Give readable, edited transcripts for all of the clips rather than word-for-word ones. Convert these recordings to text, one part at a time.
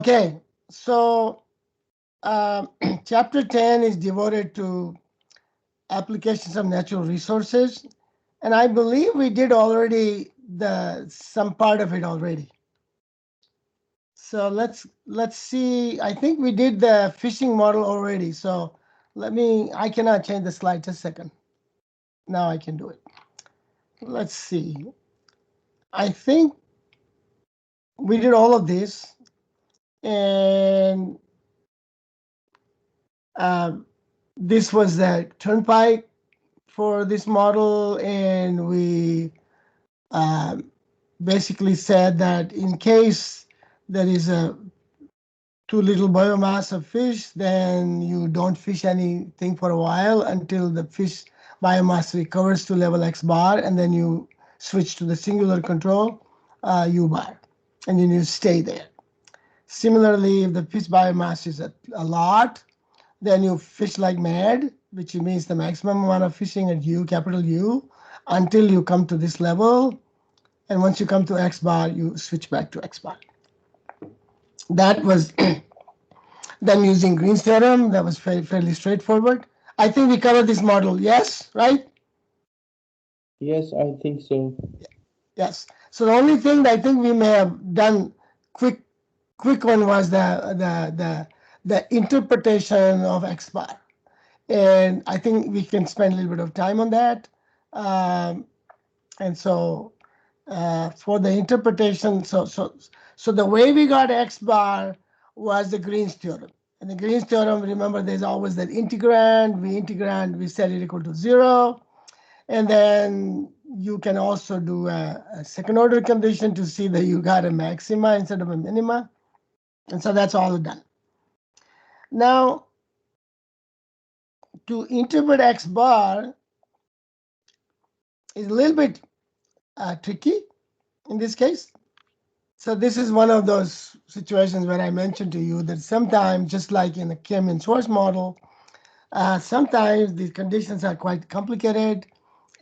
Okay, so chapter 10 is devoted to applications of natural resources, and I believe we did already some part of it already. So let's see. I think we did the fishing model already. So I cannot change the slide. Just a second. Now I can do it. Let's see. I think we did all of this, and uh, this was the turnpike for this model, and we um, basically said that in case there is a too little biomass of fish, then you don't fish anything for a while until the fish biomass recovers to level X bar, and then you switch to the singular control U bar, and then you stay there. Similarly, if the fish biomass is a lot, then you fish like mad, which means the maximum amount of fishing at U, capital U, until you come to this level. And once you come to X bar, you switch back to X bar. That was done using Green's theorem. That was fairly straightforward. I think we covered this model. Yes, right? Yes, I think so. Yes. So the only thing that I think we may have done quick one was the interpretation of X bar. And I think we can spend a little bit of time on that. Um, and so for the interpretation, so the way we got X bar was the Green's theorem. And the Green's theorem, remember, there's always that integrand, we set it equal to 0. And then you can also do a second order condition to see that you got a maxima instead of a minima. And so that's all done. Now, to interpret X bar is a little bit tricky in this case. So this is one of those situations where I mentioned to you that sometimes, just like in the Kim and Schwartz model, sometimes the conditions are quite complicated,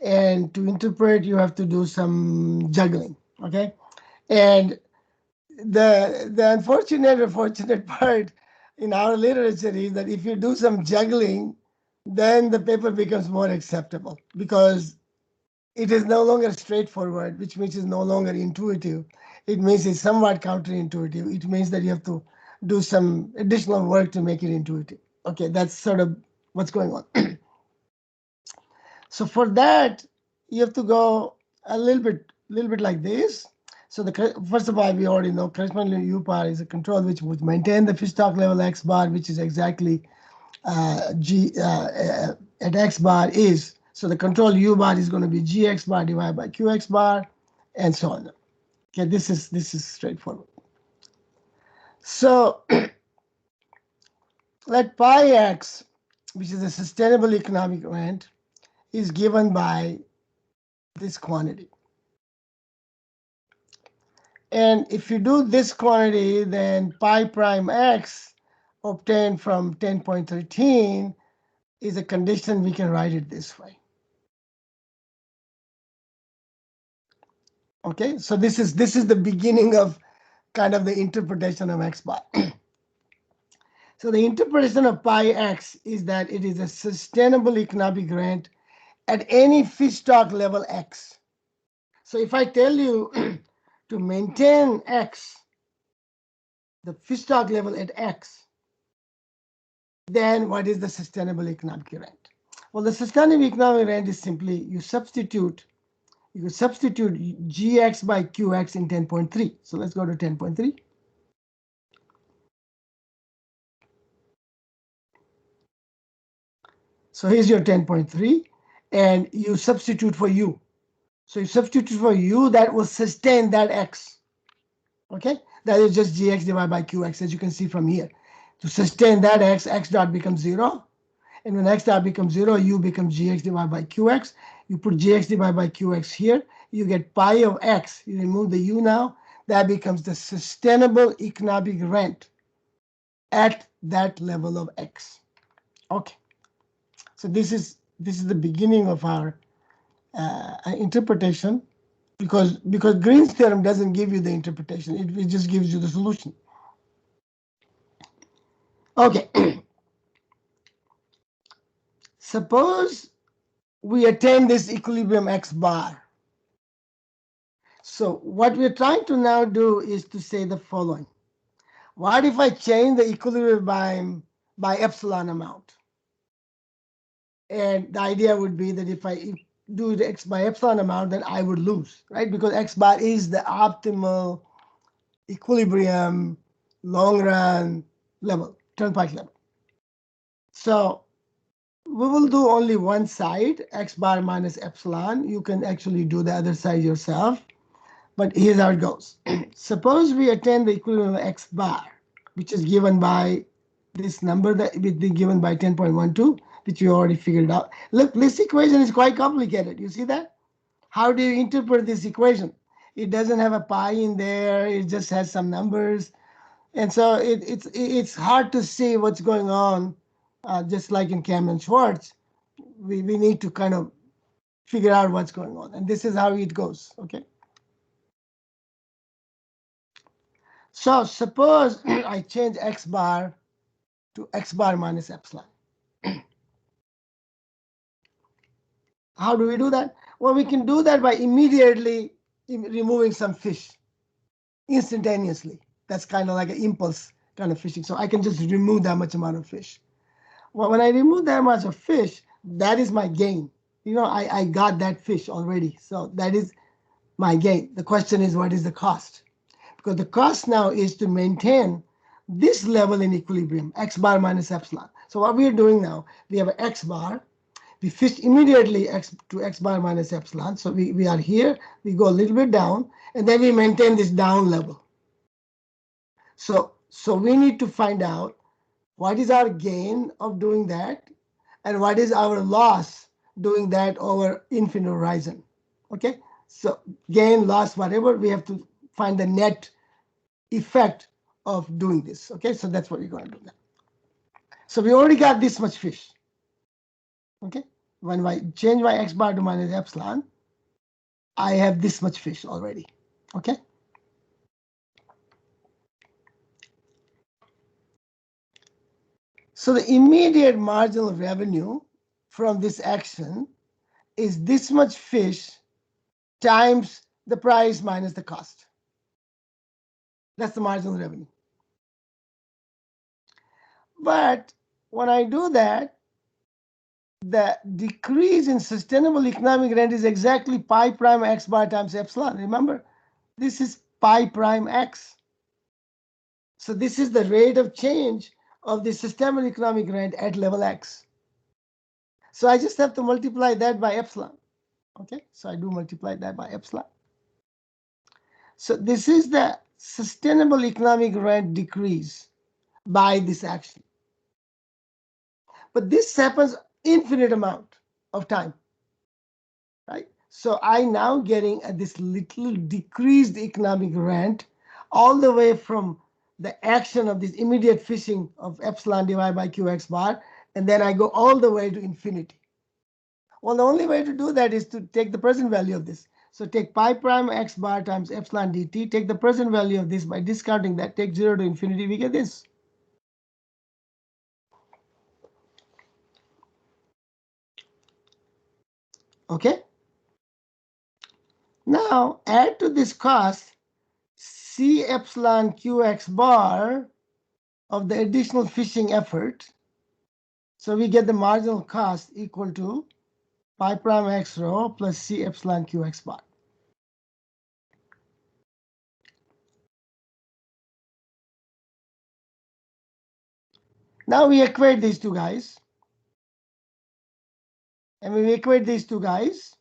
and to interpret, you have to do some juggling. Okay, and the unfortunate or fortunate part in our literature is that if you do some juggling, then the paper becomes more acceptable because it is no longer straightforward, which means it's no longer intuitive. It means it's somewhat counterintuitive. It means that you have to do some additional work to make it intuitive. Okay, that's sort of what's going on. So for that, you have to go a little bit like this. So first of all, we already know correspondingly U bar is a control which would maintain the fish stock level X bar, which is exactly G at X bar is. So the control U bar is going to be GX bar divided by QX bar, and so on. Okay, this is straightforward. So let pi x, which is a sustainable economic rent, is given by this quantity. And if you do this quantity, then pi prime x obtained from 10.13 is a condition. We can write it this way. Okay, so this is the beginning of kind of the interpretation of x bar. So the interpretation of pi x is that it is a sustainable economic rent at any fish stock level x. So if I tell you to maintain x, the fish stock level at x, then what is the sustainable economic rent? Well, the sustainable economic rent is simply you substitute gx by qx in 10.3. So let's go to 10.3. So here's your 10.3, and you substitute for u. So you substitute for u, that will sustain that x. Okay, that is just gx divided by qx, as you can see from here. To sustain that x dot becomes 0. And when x dot becomes 0, u becomes gx divided by qx. You put gx divided by qx here. You get pi of x. You remove the u now. That becomes the sustainable economic rent at that level of x. Okay. So this is the beginning of our interpretation, because Green's theorem doesn't give you the interpretation. It just gives you the solution. Okay, suppose we attain this equilibrium x bar. So what we're trying to now do is to say the following. What if I change the equilibrium by epsilon amount? And the idea would be that if I do the x by epsilon amount, then I would lose, right? Because x bar is the optimal equilibrium long run level, turnpike level. So we will do only one side, x bar minus epsilon. You can actually do the other side yourself. But here's how it goes. Suppose we attain the equilibrium of x bar, which is given by this number that will be given by 10.12, which we already figured out. Look, this equation is quite complicated. You see that? How do you interpret this equation? It doesn't have a pi in there. It just has some numbers. And so it's hard to see what's going on, just like in Cameron-Schwarz. We need to kind of figure out what's going on. And this is how it goes, okay? So suppose I change x bar to x bar minus epsilon. How do we do that? Well, we can do that by immediately removing some fish instantaneously. That's kind of like an impulse kind of fishing. So I can just remove that much amount of fish. Well, when I remove that much of fish, that is my gain. You know, I got that fish already. So that is my gain. The question is, what is the cost? Because the cost now is to maintain this level in equilibrium, x bar minus epsilon. So what we are doing now, we have an x bar. We fish immediately x to x bar minus epsilon. So we are here, we go a little bit down, and then we maintain this down level. So we need to find out what is our gain of doing that, and what is our loss doing that over infinite horizon. Okay, so gain, loss, whatever, we have to find the net effect of doing this. Okay, so that's what we're going to do now. So we already got this much fish. Okay, when I change my x bar to minus epsilon, I have this much fish already. Okay. So the immediate marginal revenue from this action is this much fish times the price minus the cost. That's the marginal revenue. But when I do that, the decrease in sustainable economic rent is exactly pi prime x bar times epsilon. Remember, this is pi prime x. So this is the rate of change of the sustainable economic rent at level x. So I just have to multiply that by epsilon. Okay, so I do multiply that by epsilon. So this is the sustainable economic rent decrease by this action. But this happens infinite amount of time, right? So I now getting this little decreased economic rent all the way from the action of this immediate fishing of epsilon divided by qx bar, and then I go all the way to infinity. Well, the only way to do that is to take the present value of this. So take pi prime x bar times epsilon dt, take the present value of this by discounting that, take 0 to infinity, we get this. Okay? Now, add to this cost C epsilon qx bar of the additional fishing effort. So we get the marginal cost equal to pi prime x rho plus C epsilon qx bar. Now we equate these two guys. And when we equate these two guys,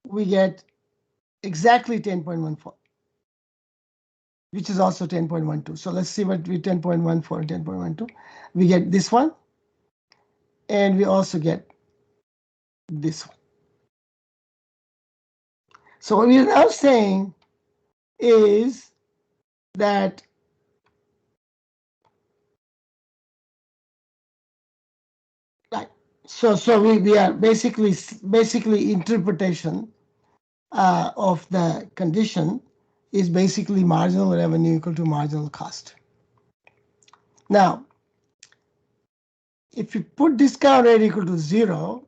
we get exactly 10.14, which is also 10.12. So let's see what we 10.14, 10.12. We get this one, and we also get this one. So what we are now saying is that we are basically interpretation of the condition is basically marginal revenue equal to marginal cost. Now, if you put discount rate equal to 0,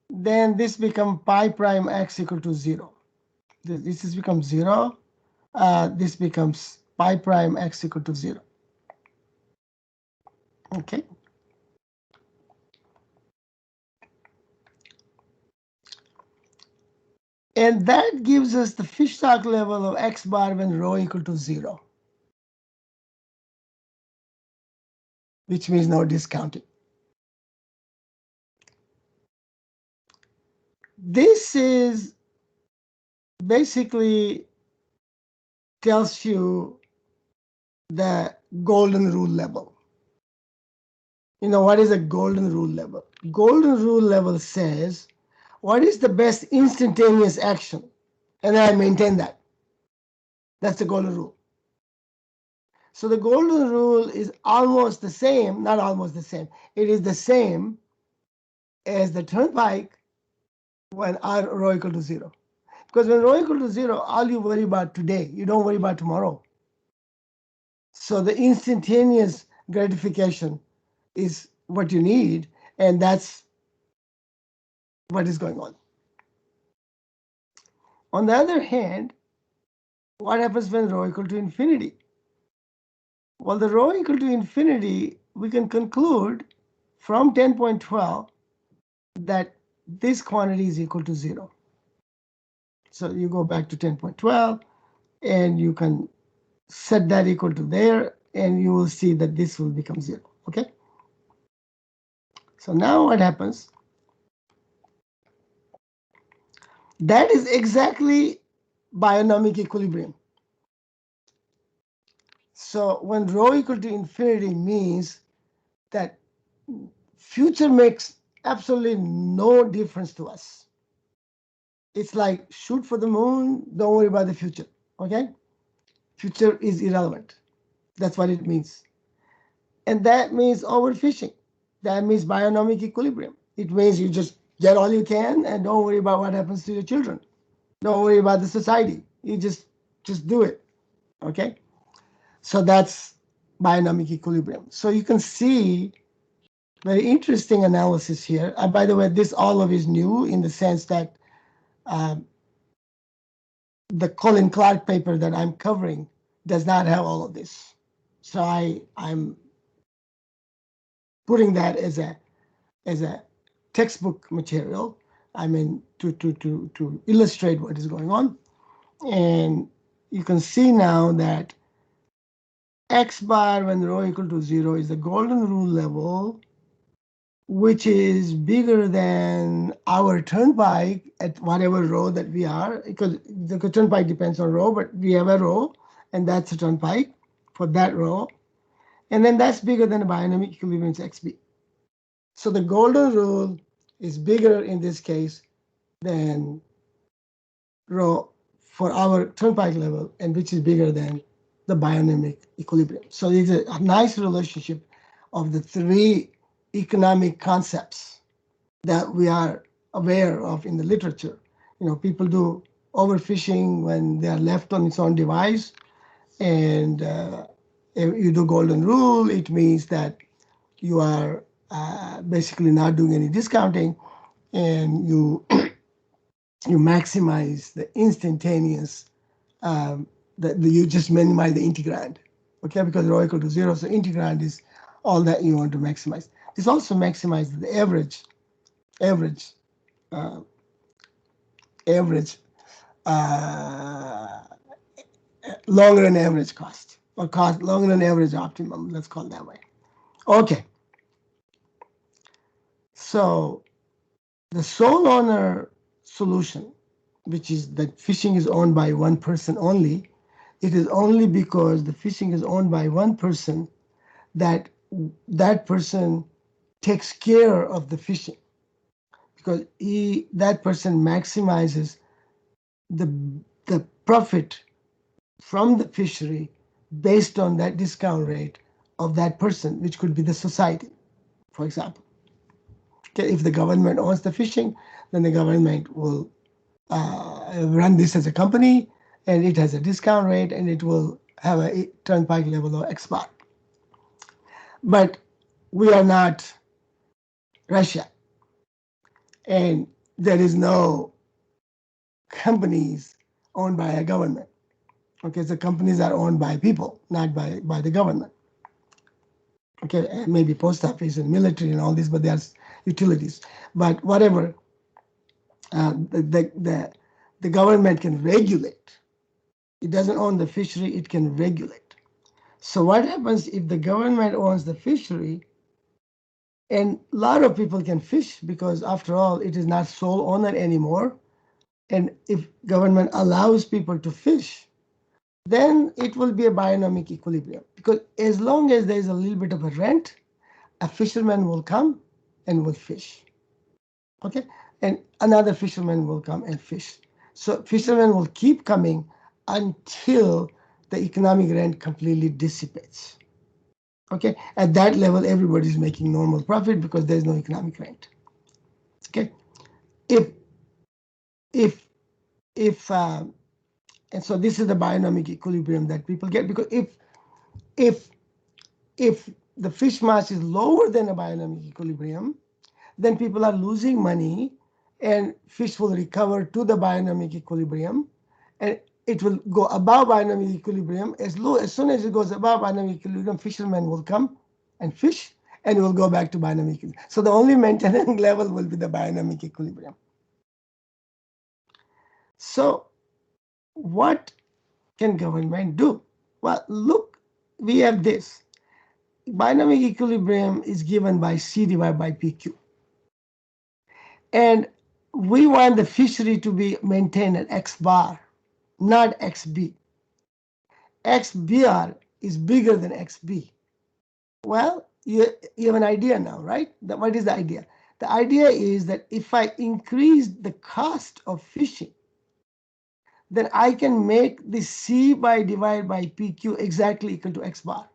then this becomes pi prime x equal to 0. This is becomes 0. This becomes pi prime x equal to 0. Okay. And that gives us the fish stock level of x bar when rho equal to 0, which means no discounting. This is basically tells you the golden rule level. You know, what is a golden rule level? Golden rule level says, what is the best instantaneous action? And then I maintain that. That's the golden rule. So the golden rule is almost the same, not almost the same. It is the same as the turnpike when r rho equal to 0. Because when rho equal to 0, all you worry about today, you don't worry about tomorrow. So the instantaneous gratification is what you need, and that's what is going on. On the other hand, what happens when rho equal to infinity? Well, the rho equal to infinity, we can conclude from 10.12 that this quantity is equal to 0. So you go back to 10.12 and you can set that equal to there, and you will see that this will become 0. Okay? So now what happens? That is exactly bionomic equilibrium. So when rho equal to infinity means that future makes absolutely no difference to us. It's like shoot for the moon, don't worry about the future. Okay? Future is irrelevant. That's what it means. And that means overfishing. That means bionomic equilibrium. It means you just get all you can and don't worry about what happens to your children. Don't worry about the society. You just do it. Okay? So that's bionomic equilibrium. So you can see very interesting analysis here. By the way, this all of is new in the sense that um, the Colin Clark paper that I'm covering does not have all of this. So I'm putting that as a textbook material. I mean, to illustrate what is going on. And you can see now that x bar when rho equal to 0 is the golden rule level, which is bigger than our turnpike at whatever rho that we are, because the turnpike depends on rho, but we have a rho, and that's a turnpike for that rho. And then that's bigger than the bionomic equilibrium xb. So the golden rule is bigger in this case than rho for our turnpike level, and which is bigger than the bionomic equilibrium. So it's a nice relationship of the three economic concepts that we are aware of in the literature. You know, people do overfishing when they are left on its own device, and if you do golden rule, it means that you are basically not doing any discounting, and you you maximize the instantaneous. You just minimize the integrand, okay? Because rho equal to 0, so integrand is all that you want to maximize. This also maximizes the average uh, average uh, longer than average cost, or cost longer than average optimum. Let's call it that way. Okay, so the sole owner solution, which is that fishing is owned by one person only, it is only because the fishing is owned by one person that that person takes care of the fishing, because that person maximizes the the profit from the fishery based on that discount rate of that person, which could be the society, for example. Okay, if the government owns the fishing, then the government will run this as a company, and it has a discount rate, and it will have a turnpike level of export. But we are not Russia, and there is no companies owned by a government. Okay, so companies are owned by people, not by the government. Okay, and maybe post office and military and all this, but there's utilities. But whatever, the government can regulate. It doesn't own the fishery; it can regulate. So what happens if the government owns the fishery? And a lot of people can fish because, after all, it is not sole owner anymore. And if government allows people to fish, then it will be a bionomic equilibrium. Because as long as there is a little bit of a rent, a fisherman will come and will fish. Okay, and another fisherman will come and fish. So fishermen will keep coming until the economic rent completely dissipates. Okay, at that level, everybody is making normal profit because there is no economic rent. Okay, if if if and so this is the bionomic equilibrium that people get, because if if the fish mass is lower than a bionomic equilibrium, then people are losing money, and fish will recover to the bionomic equilibrium, and it will go above bionomic equilibrium. As soon as it goes above bionomic equilibrium, fishermen will come and fish, and it will go back to bionomic equilibrium. So the only maintenance level will be the bionomic equilibrium. So what can government do? Well, look, we have this. Bionomic equilibrium is given by C divided by PQ. And we want the fishery to be maintained at X bar, not XB. XBR is bigger than XB. Well, you have an idea now, right? What is the idea? The idea is that if I increase the cost of fishing, then I can make the C by divided by PQ exactly equal to X bar.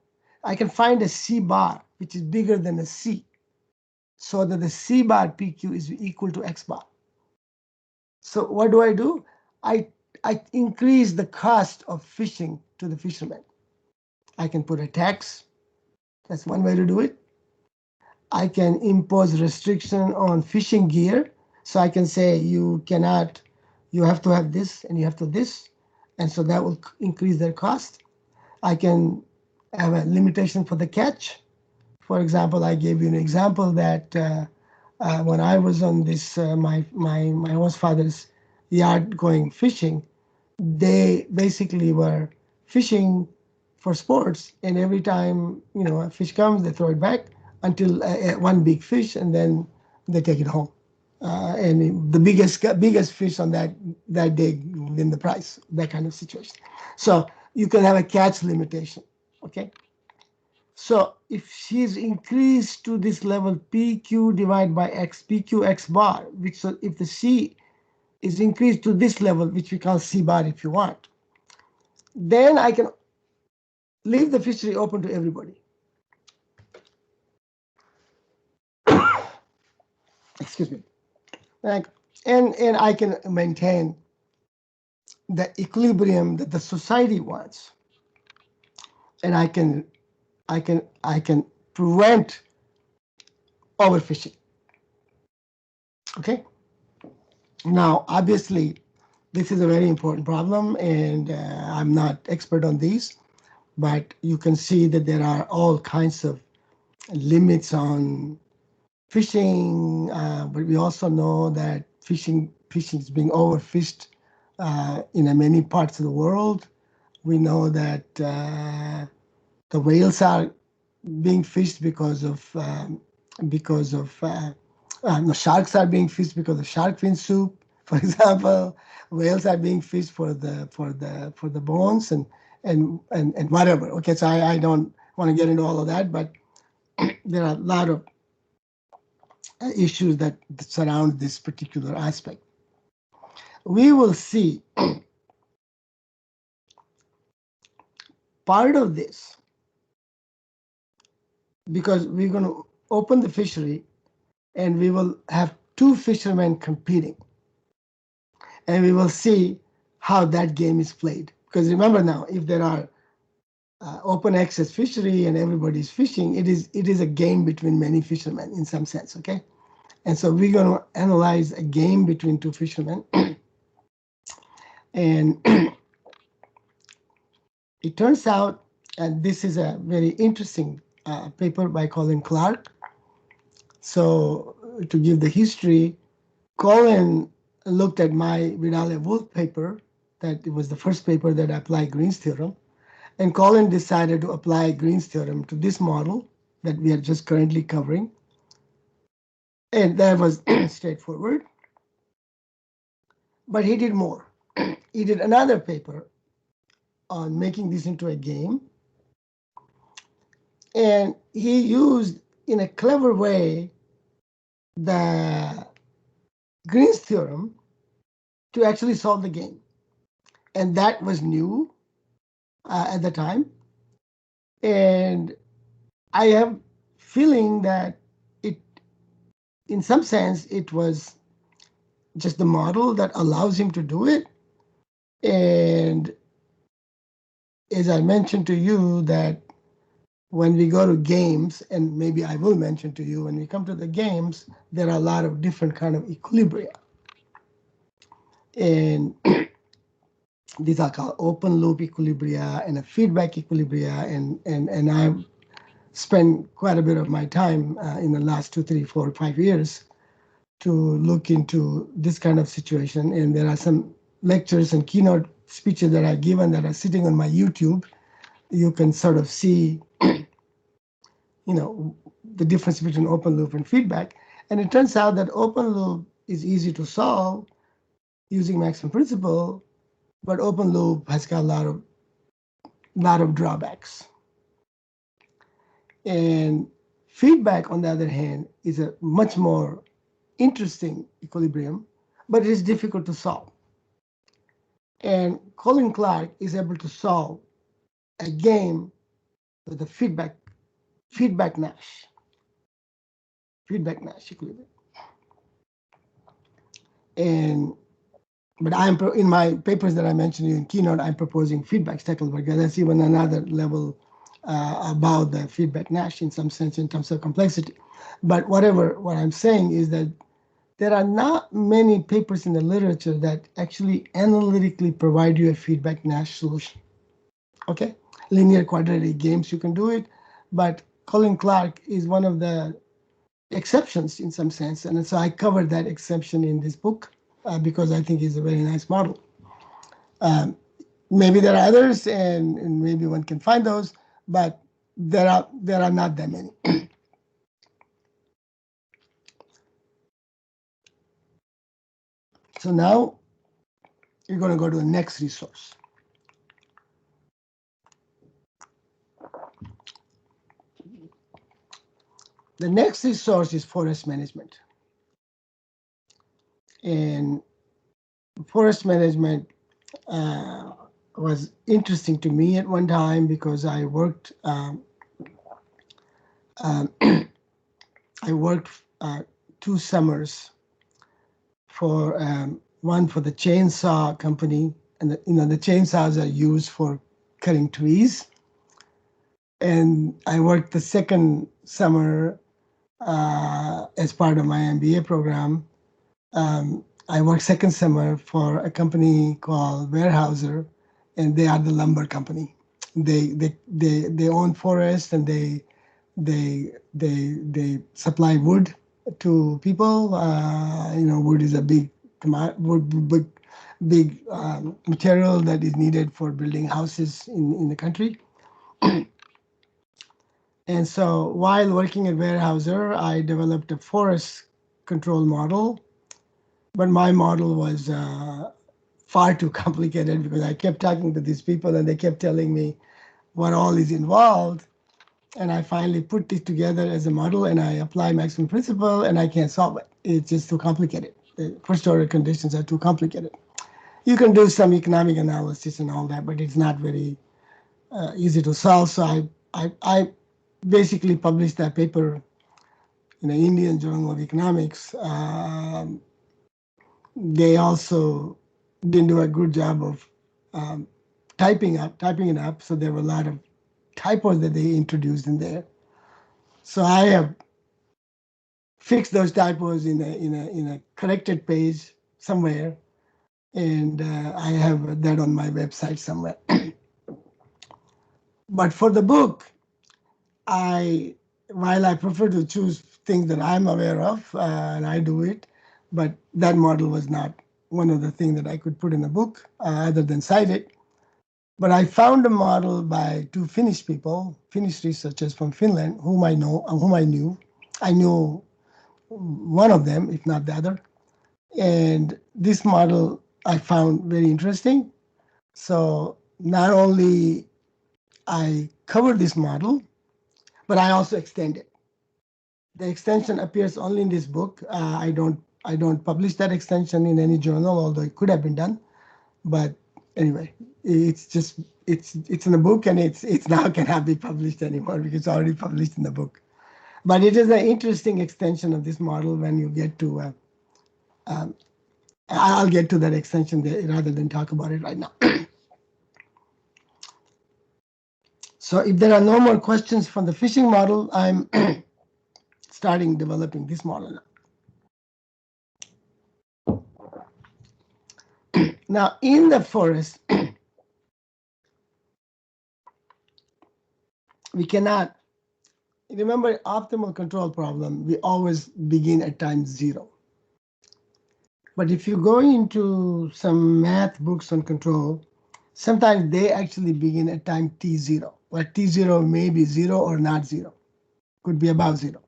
I can find a C bar, which is bigger than a C, so that the C bar PQ is equal to X bar. So what do? I, I increase the cost of fishing to the fishermen. I can put a tax. That's one way to do it. I can impose restriction on fishing gear. So I can say you cannot, you have to have this and you have to this. And so that will increase their cost. I can have a limitation for the catch. For example, I gave you an example that when I was on this, my host father's yard going fishing, they basically were fishing for sports, and every time a fish comes, they throw it back until one big fish, and then they take it home. And the biggest fish on that day win the prize. That kind of situation. So you can have a catch limitation. Okay. So if she's increased to this level, PQ divided by X, PQ X bar, which, so if the C is increased to this level, which we call C bar if you want, then I can leave the fishery open to everybody. Excuse me. And I can maintain the equilibrium that the society wants. And I can prevent overfishing. Okay? Now, obviously, this is a very important problem, and I'm not expert on these, but you can see that there are all kinds of limits on fishing, but we also know that fishing is being overfished in many parts of the world. We know that the whales are being fished the sharks are being fished because of shark fin soup, for example. Whales are being fished for the bones and whatever. Okay, so I don't want to get into all of that, but there are a lot of issues that surround this particular aspect. We will see part of this because we're going to open the fishery and we will have two fishermen competing. And we will see how that game is played. Because remember now, if there are open access fishery and everybody's fishing, it is a game between many fishermen in some sense, okay? And so we're going to analyze a game between two fishermen. And it turns out, and this is a very interesting paper by Colin Clark. So to give the history, Colin looked at my Vidal-Wolf paper, that it was the first paper that applied Green's theorem. And Colin decided to apply Green's theorem to this model that we are just currently covering. And that was straightforward. But he did more. He did another paper on making this into a game. And he used, in a clever way, the Green's theorem to actually solve the game. And that was new at the time. And I have feeling that it, in some sense, it was just the model that allows him to do it. And as I mentioned to you, that when we go to games, and maybe I will mention to you, when we come to the games, there are a lot of different kind of equilibria. And these are called open loop equilibria and a feedback equilibria. And I've spent quite a bit of my time in the last 2, 3, 4, 5 years to look into this kind of situation. And there are some lectures and keynote speeches that I've given that are sitting on my YouTube. You can sort of see, the difference between open loop and feedback. And it turns out that open loop is easy to solve using maximum principle, but open loop has got a lot of drawbacks. And feedback, on the other hand, is a much more interesting equilibrium, but it is difficult to solve. And Colin Clark is able to solve a game with a feedback Nash equilibrium. And but in my papers that I mentioned in keynote, I'm proposing feedback Steckelberg. That's even another level about the feedback Nash in some sense in terms of complexity. But what I'm saying is that there are not many papers in the literature that actually analytically provide you a feedback Nash solution. Okay, linear quadratic games, you can do it, but Colin Clark is one of the exceptions in some sense. And so I covered that exception in this book because I think it's a very nice model. Maybe there are others, and maybe one can find those, but there are not that many. So now you're going to go to the next resource. The next resource is forest management. And forest management was interesting to me at one time because I worked I worked 2 summers for one for the chainsaw company, and the chainsaws are used for cutting trees. And I worked the second summer as part of my MBA program. I worked second summer for a company called Weyerhaeuser, and they are the lumber company. They own forests, and they supply wood to people. Wood is a big material that is needed for building houses in the country. And so while working at Weyerhaeuser, I developed a forest control model, but my model was far too complicated because I kept talking to these people and they kept telling me what all is involved. And I finally put it together as a model and I apply maximum principle and I can't solve it. It's just too complicated. The first order conditions are too complicated. You can do some economic analysis and all that, but it's not very easy to solve. So I basically published that paper in the Indian Journal of Economics. They also didn't do a good job of typing it up. So there were a lot of typos that they introduced in there. So I have fixed those typos in a corrected page somewhere, and I have that on my website somewhere. But for the book, I while I prefer to choose things that I'm aware of, and I do it, but that model was not one of the things that I could put in the book, other than cite it. But I found a model by two Finnish people, Finnish researchers from Finland, whom I knew. I knew one of them, if not the other. And this model I found very interesting. So not only I covered this model, but I also extend it. The extension appears only in this book. I don't publish that extension in any journal, although it could have been done. But anyway, it's just it's in the book, and it's now cannot be published anymore because it's already published in the book. But it is an interesting extension of this model when you get to. I'll get to that extension there rather than talk about it right now. So if there are no more questions from the fishing model, I'm starting developing this model now. Now, in the forest, we cannot remember optimal control problem. We always begin at time zero. But if you go into some math books on control, sometimes they actually begin at time t0, where t0 may be zero or not zero, could be above zero.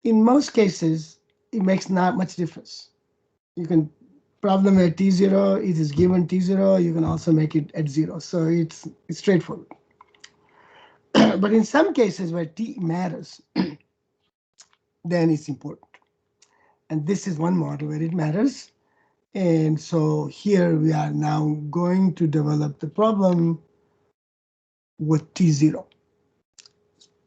In most cases, it makes not much difference. You can problem at t0, it is given t0, you can also make it at zero. So it's straightforward. But in some cases where t matters, then it's important. And this is one model where it matters. And so here we are now going to develop the problem with T0.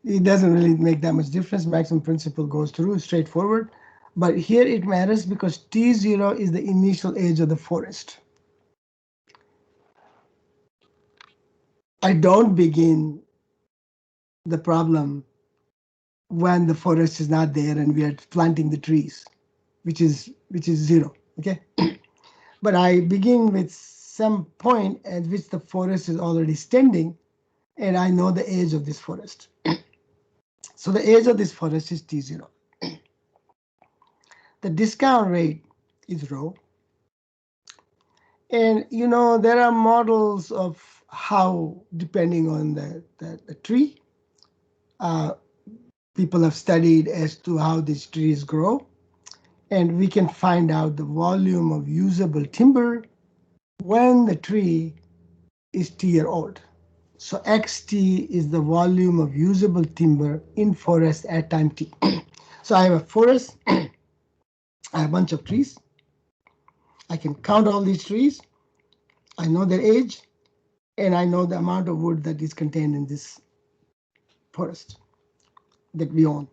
It doesn't really make that much difference. Maximum principle goes through, straightforward. But here it matters because T0 is the initial age of the forest. I don't begin the problem when the forest is not there and we are planting the trees, which is zero, okay? But I begin with some point at which the forest is already standing, and I know the age of this forest. So the age of this forest is T0. The discount rate is rho. And there are models of how, depending on the tree, uh, people have studied as to how these trees grow. And we can find out the volume of usable timber when the tree is T-year-old. So XT is the volume of usable timber in forest at time T. So I have a forest, I have a bunch of trees. I can count all these trees. I know their age, and I know the amount of wood that is contained in this forest that we own.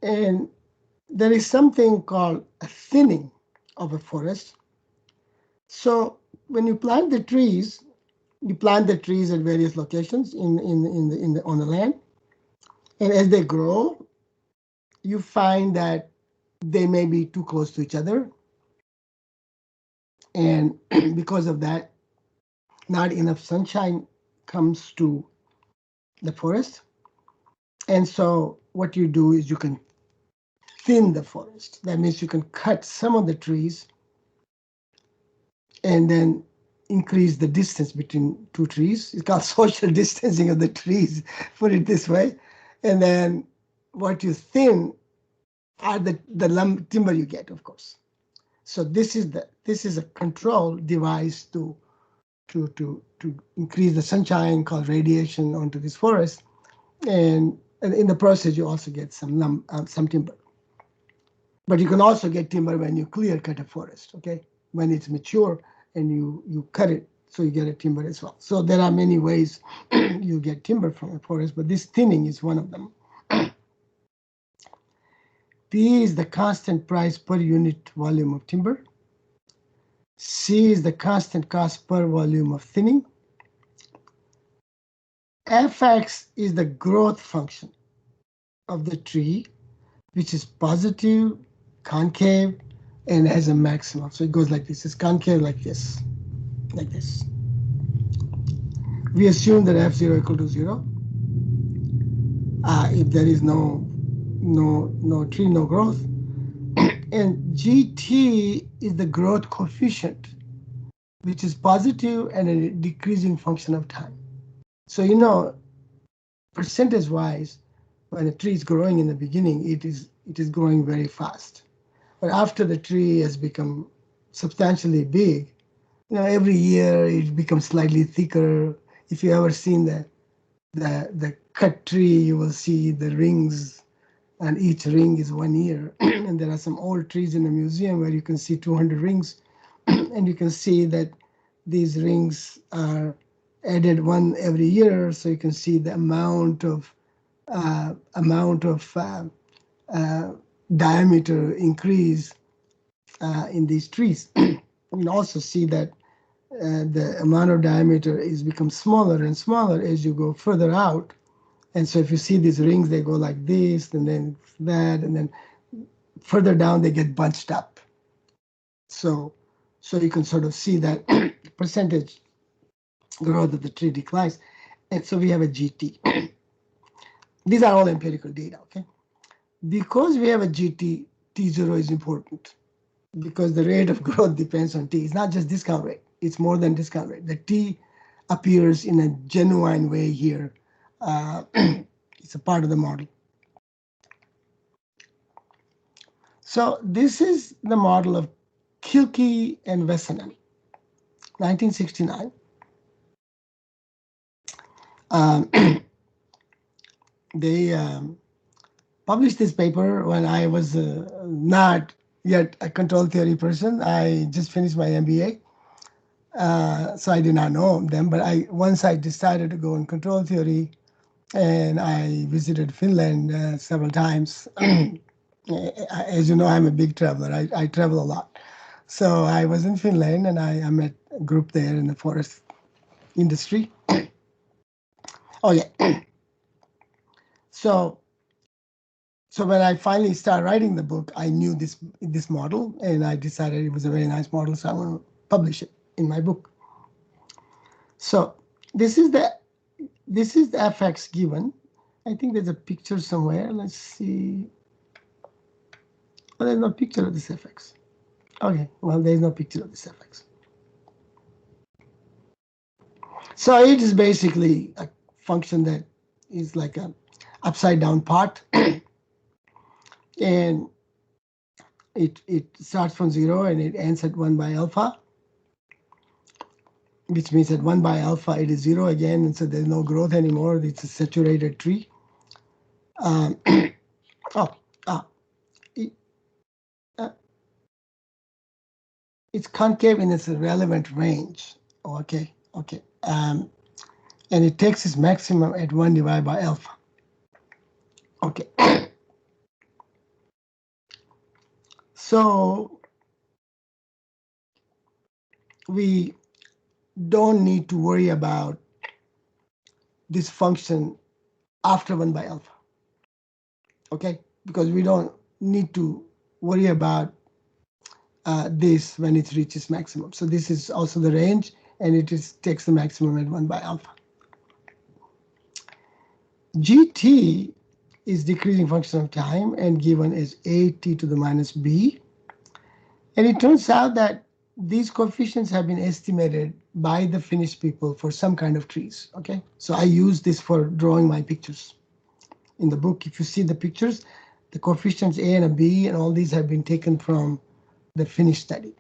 And there is something called a thinning of a forest. So when you plant the trees, you plant the trees at various locations on the land, and as they grow, you find that they may be too close to each other, and because of that, not enough sunshine comes to the forest. And so what you do is you can thin the forest. That means you can cut some of the trees and then increase the distance between two trees. It's called social distancing of the trees, put it this way. And then what you thin are the timber you get, of course. So this is a control device to increase the sunshine called radiation onto this forest. And in the process, you also get some timber. But you can also get timber when you clear cut a forest, okay? When it's mature and you cut it, so you get a timber as well. So there are many ways you get timber from a forest, but this thinning is one of them. P is the constant price per unit volume of timber. C is the constant cost per volume of thinning. Fx is the growth function of the tree, which is positive, concave, and has a maximum. So it goes like this. It's concave like this, like this. We assume that F0 equal to 0. If there is no tree, no growth. And GT is the growth coefficient, which is positive and a decreasing function of time. So percentage wise, when a tree is growing in the beginning, it is growing very fast. But after the tree has become substantially big, every year it becomes slightly thicker. If you ever seen the cut tree, you will see the rings, and each ring is 1 year. And there are some old trees in the museum where you can see 200 rings, and you can see that these rings are added one every year, so you can see the uh, diameter increase in these trees. You can also see that the amount of diameter is become smaller and smaller as you go further out. And so if you see these rings, they go like this, and then that, and then further down they get bunched up. So you can sort of see that percentage growth of the tree declines. And so we have a GT. These are all empirical data, okay? Because we have a GT, T0 is important because the rate of growth depends on T. It's not just discount rate, it's more than discount rate. The T appears in a genuine way here. It's a part of the model. So this is the model of Kilke and Vesinen, 1969. Um, they published this paper when I was not yet a control theory person. I just finished my MBA, so I did not know them. But once I decided to go in control theory, and I visited Finland several times. As you know, I'm a big traveler. I travel a lot. So I was in Finland, and I met a group there in the forest industry. Oh yeah. So when I finally started writing the book, I knew this model, and I decided it was a very nice model, so I want to publish it in my book. So this is the FX given. I think there's a picture somewhere. Let's see. Oh, there's no picture of this FX. Okay, well, there's no picture of this FX. So it is basically a function that is like a upside down part. And it starts from 0 and it ends at 1 by alpha, which means at 1 by alpha it is 0 again, and so there's no growth anymore. It's a saturated tree. Um, oh, it, uh, it's concave in its relevant range. Okay. And it takes its maximum at 1 divided by alpha. Okay. So we don't need to worry about this function after 1 by alpha, okay? Because we don't need to worry about this when it reaches maximum. So this is also the range, and it takes the maximum at 1 by alpha. GT is decreasing function of time and given as AT to the minus B. And it turns out that these coefficients have been estimated by the Finnish people for some kind of trees, okay? So I use this for drawing my pictures. In the book, if you see the pictures, the coefficients A and a B and all these have been taken from the Finnish study.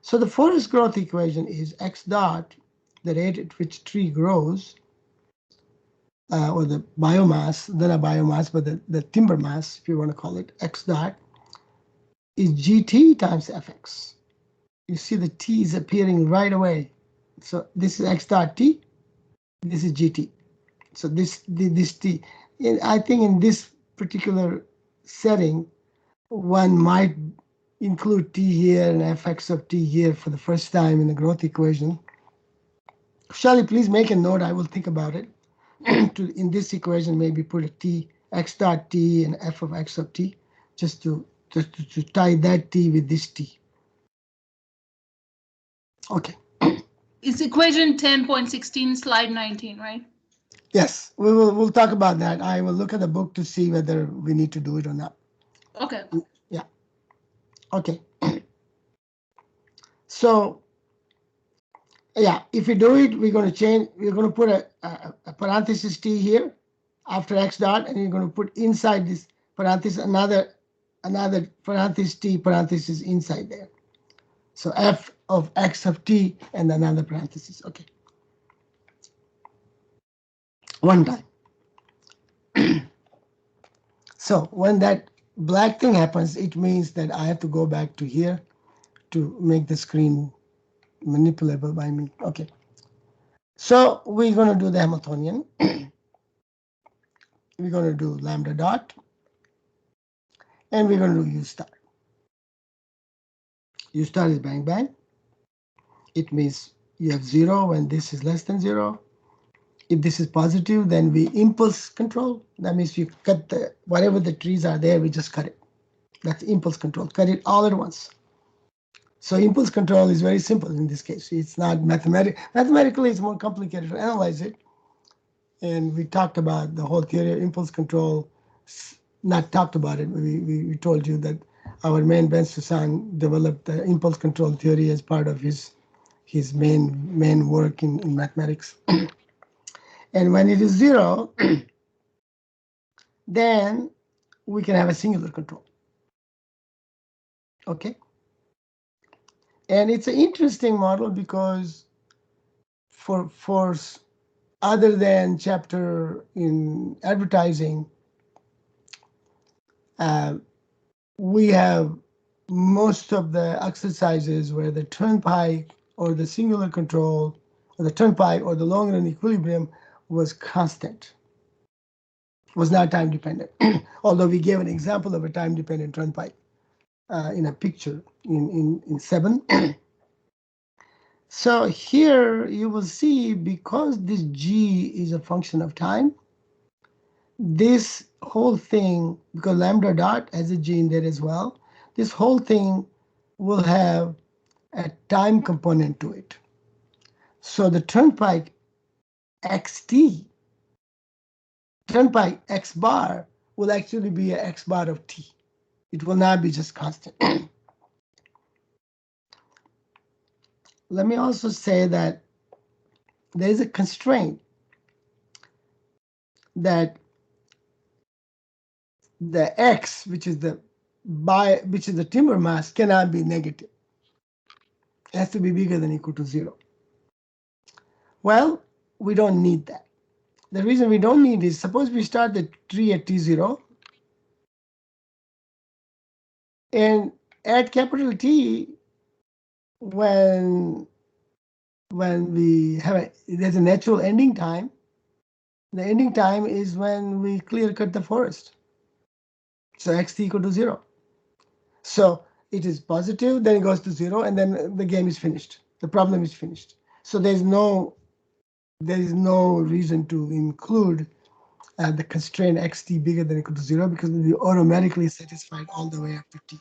So the forest growth equation is x dot, the rate at which tree grows, or the biomass, not a biomass, but the timber mass, if you want to call it, x dot, is GT times Fx. You see the T is appearing right away. So this is x dot T, this is GT. So this T, I think in this particular setting, one might include t here and fx of t here for the first time in the growth equation. Shelley, please make a note. I will think about it. In this equation, maybe put a t, x dot t and f of x of t, just to tie that t with this t. Okay. It's equation 10.16, slide 19, right? Yes, we'll talk about that. I will look at the book to see whether we need to do it or not. Okay. Yeah. Okay. So yeah, if we do it, we're going to change. We're going to put a parenthesis t here after x dot, and you're going to put inside this parenthesis another parenthesis t parenthesis inside there. So f of x of t and another parenthesis. Okay. One time. So when that black thing happens, it means that I have to go back to here to make the screen manipulable by me. Okay. So we're going to do the Hamiltonian. We're going to do lambda dot, and we're going to do u star. U star is bang bang. It means you have 0 when this is less than 0. If this is positive, then we impulse control. That means we cut whatever the trees are there, we just cut it. That's impulse control. Cut it all at once. So impulse control is very simple in this case. It's not mathematical. Mathematically, it's more complicated to analyze it. And we talked about the whole theory of impulse control. Not talked about it. We told you that our man Ben Susan developed the impulse control theory as part of his main work in mathematics. And when it is 0, then we can have a singular control. Okay. And it's an interesting model because for other than chapter in advertising, we have most of the exercises where the turnpike or the singular control or the turnpike or the long run equilibrium was constant, was not time dependent. Although we gave an example of a time dependent turnpike in a picture in 7. So here you will see, because this g is a function of time, this whole thing, because lambda dot has a g in there as well, this whole thing will have a time component to it. So the turnpike xt, turnpike x bar, will actually be a x bar of t. It will not be just constant. Let me also say that there is a constraint that the x, which is the timber mass, cannot be negative. It has to be bigger than or equal to 0. Well, we don't need that. The reason we don't need is, suppose we start the tree at t0, and at capital T, when we have there's a natural ending time. The ending time is when we clear cut the forest. So xt equal to 0. So it is positive, then it goes to 0, and then the game is finished. The problem is finished. So there is no reason to include the constraint xt bigger than or equal to 0, because it will be automatically satisfied all the way up to t.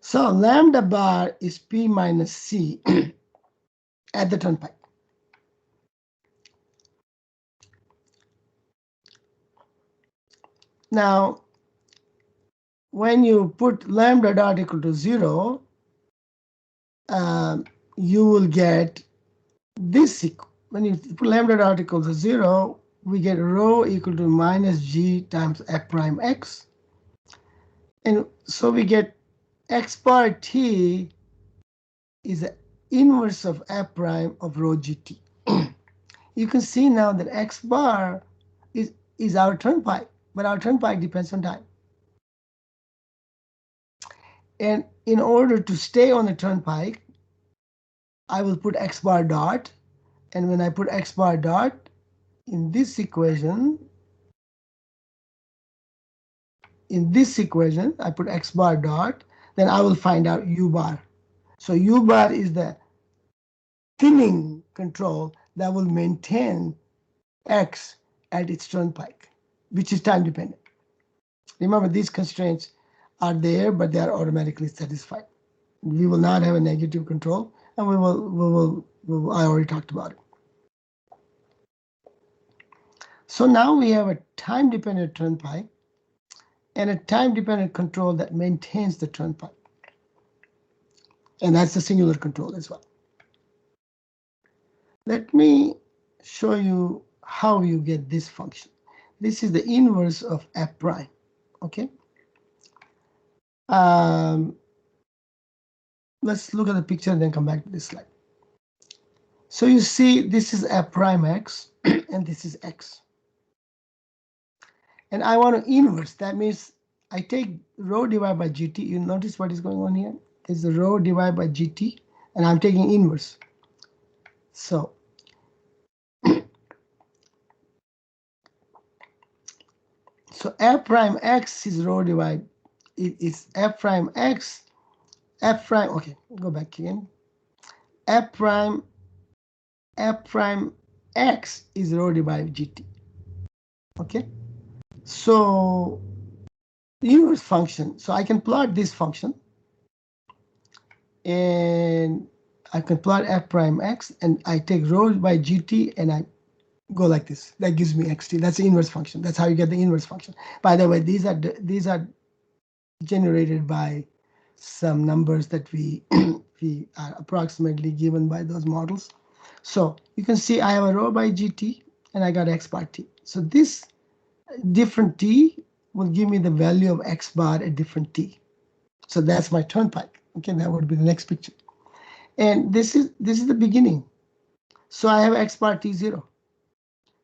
So lambda bar is p minus c at the turnpike. Now, when you put lambda dot equal to 0, you will get this. When you put lambda dot equal to 0, we get rho equal to minus g times f prime x. And so we get x bar t is the inverse of f prime of rho gt. You can see now that x bar is our turnpike, but our turnpike depends on time. And in order to stay on the turnpike, I will put x bar dot. And when I put x bar dot in this equation, in this equation, I put x bar dot, then I will find out u bar. So u bar is the thinning control that will maintain x at its turnpike, which is time dependent. Remember, these constraints are there, but they are automatically satisfied. We will not have a negative control, and I already talked about it. So now we have a time-dependent turnpike and a time-dependent control that maintains the turnpike. And that's the singular control as well. Let me show you how you get this function. This is the inverse of f prime, okay? Let's look at the picture and then come back to this slide. So you see this is f prime x and this is x. And I want to inverse. That means I take rho divided by gt. You notice what is going on here? It's the rho divided by gt, and I'm taking inverse. So f prime x is rho divided. It's f prime x, f prime. Okay, go back again. F prime x is rho divided by gt. Okay, so the inverse function. So I can plot this function, and I can plot f prime x, and I take rho by gt, and I go like this. That gives me xt. That's the inverse function. That's how you get the inverse function. By the way, these are generated by some numbers that we we are approximately given by those models. So you can see I have a rho by gt, and I got x bar t. So this different t will give me the value of x bar at different t. So that's my turnpike. Okay, that would be the next picture. And this is the beginning. So I have x bar t0.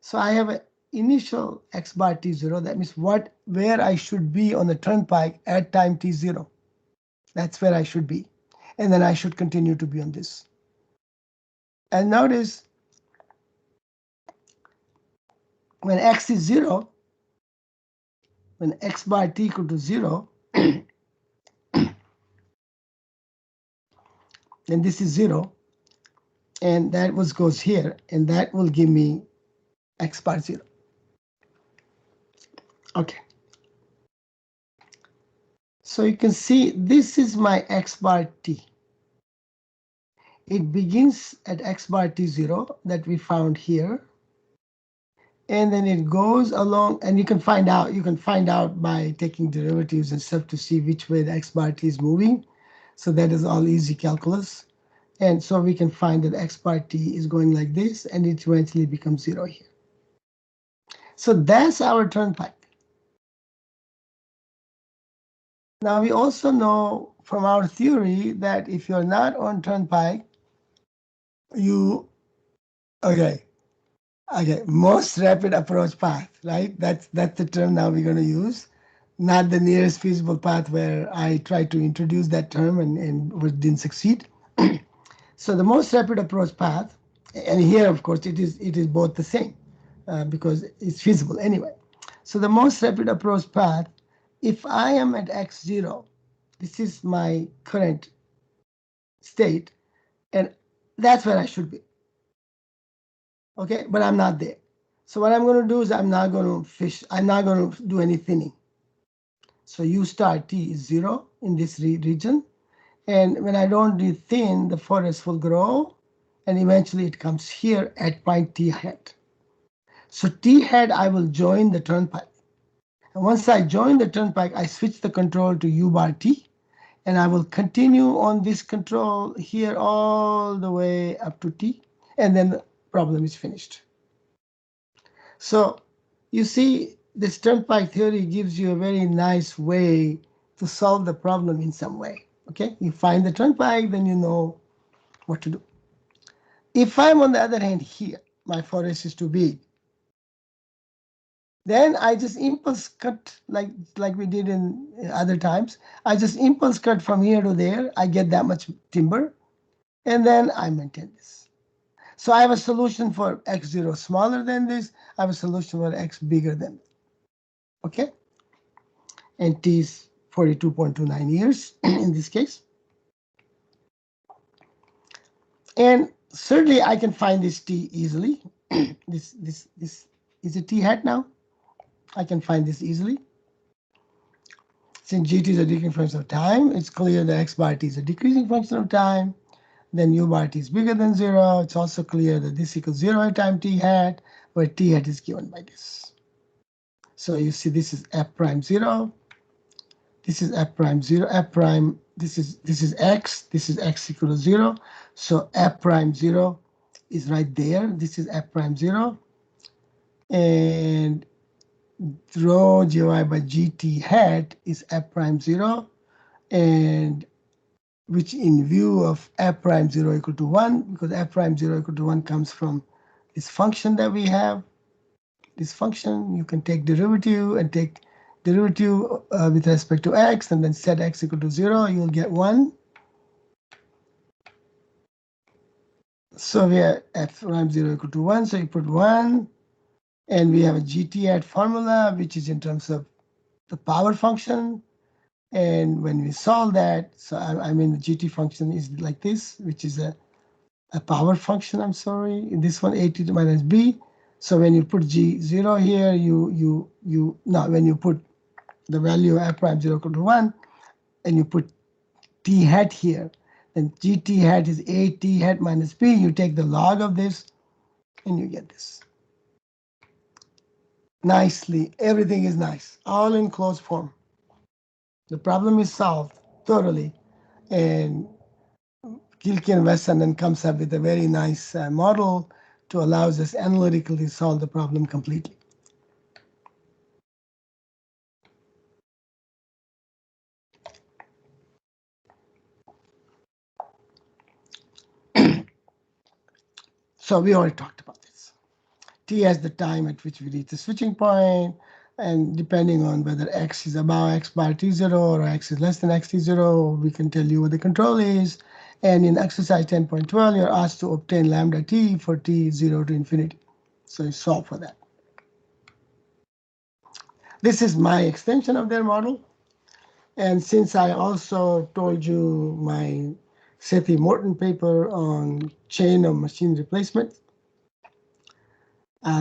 So I have an initial x bar t0. That means where I should be on the turnpike at time t0. That's where I should be. And then I should continue to be on this. And notice when x is 0, when x bar t equal to 0, then this is 0. And that goes here. And that will give me x bar 0. Okay. So you can see this is my x bar t. It begins at x bar t0 that we found here. And then it goes along, and you can find out by taking derivatives and stuff to see which way the x bar t is moving. So that is all easy calculus. And so we can find that x bar t is going like this, and it eventually becomes 0 here. So that's our turnpike. Now we also know from our theory that if you're not on turnpike, okay, most rapid approach path, right? That's the term now we're going to use, not the nearest feasible path, where I tried to introduce that term and didn't succeed. So the most rapid approach path, and here of course it is both the same because it's feasible anyway. So the most rapid approach path, if I am at x0, this is my current state, and that's where I should be. Okay, but I'm not there. So what I'm going to do is I'm not going to fish. I'm not going to do any thinning. So U star T is 0 in this region. And when I don't do thin, the forest will grow. And eventually it comes here at point T head. So T head, I will join the turnpike. And once I join the turnpike, I switch the control to U bar T. And I will continue on this control here all the way up to T. And then the problem is finished. So you see, this turnpike theory gives you a very nice way to solve the problem in some way. Okay, you find the turnpike, then you know what to do. If I'm on the other hand here, my forest is too big, then I just impulse cut like we did in other times. I just impulse cut from here to there. I get that much timber, and then I maintain this. So I have a solution for x0 smaller than this. I have a solution for x bigger than this. Okay? and t is 42.29 years in this case. And certainly I can find this t easily. This is a t hat now. I can find this easily. Since gt is a decreasing function of time, it's clear that x bar t is a decreasing function of time. Then u bar t is bigger than 0. It's also clear that this equals 0 at time t hat, where t hat is given by this. So you see this is f prime 0. This is f prime 0. F prime, this is x. This is x equal to 0. So f prime 0 is right there. This is f prime 0. And rho gy by gt hat is f prime 0. And which in view of f prime 0 equal to 1, because f prime 0 equal to 1 comes from this function that we have. This function, you can take derivative and take derivative with respect to x, and then set x equal to 0, you'll get 1. So we have f prime 0 equal to 1, so you put 1, and we have a gt hat formula, which is in terms of the power function. And when we solve that, so I mean the gt function is like this, which is a power function, I'm sorry. In this one, a to minus b. So when you put g0 here, when you put the value of f prime 0 equal to 1, and you put t hat here, then gt hat is a t hat minus b. You take the log of this, and you get this. Nicely, everything is nice, all in closed form. The problem is solved thoroughly, and Gilkey and Wesson then comes up with a very nice model to allow us analytically solve the problem completely. So we already talked about this. T as the time at which we reach the switching point, and depending on whether x is above x bar t0 or x is less than x t0, we can tell you what the control is. And in exercise 10.12, you're asked to obtain lambda t for t0 to infinity. So you solve for that. This is my extension of their model. And since I also told you my Sethi Morton paper on chain of machine replacement,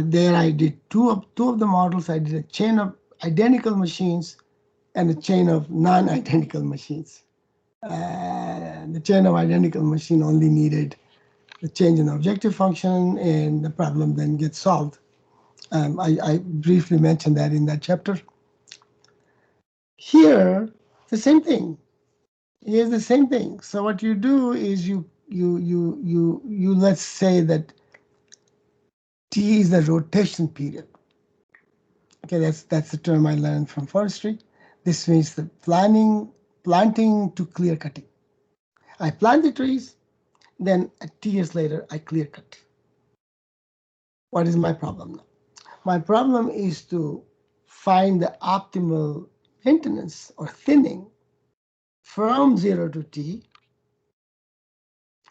there I did two of the models. I did a chain of identical machines and a chain of non-identical machines. The chain of identical machine only needed the change in the objective function, and the problem then gets solved. I briefly mentioned that in that chapter. Here, the same thing. Here's the same thing. So what you do is you let's say that T is the rotation period. Okay, that's the term I learned from forestry. This means the planting to clear cutting. I plant the trees, then 2 years later I clear cut. What is my problem now? My problem is to find the optimal maintenance or thinning from 0 to T,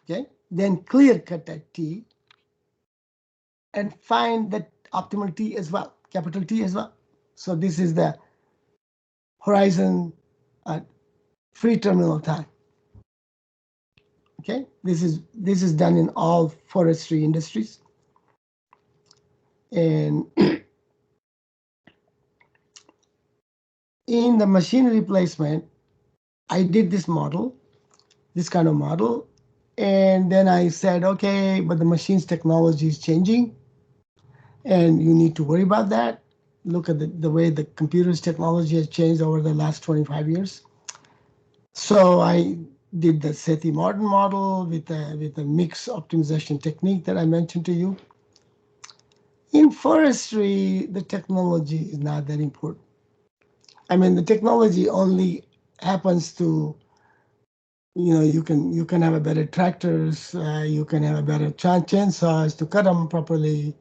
okay, then clear cut at T, and find that optimal T as well, capital T as well. So this is the horizon free terminal time. Okay, this is done in all forestry industries. And in the machine replacement, I did this model, this kind of model, and then I said, okay, but the machine's technology is changing, and you need to worry about that. Look at the way the computer's technology has changed over the last 25 years. So I did the Sethi Morton model with a mix optimization technique that I mentioned to you. In forestry, the technology is not that important. I mean, the technology only happens to, you can have a better tractors, you can have a better chainsaws to cut them properly.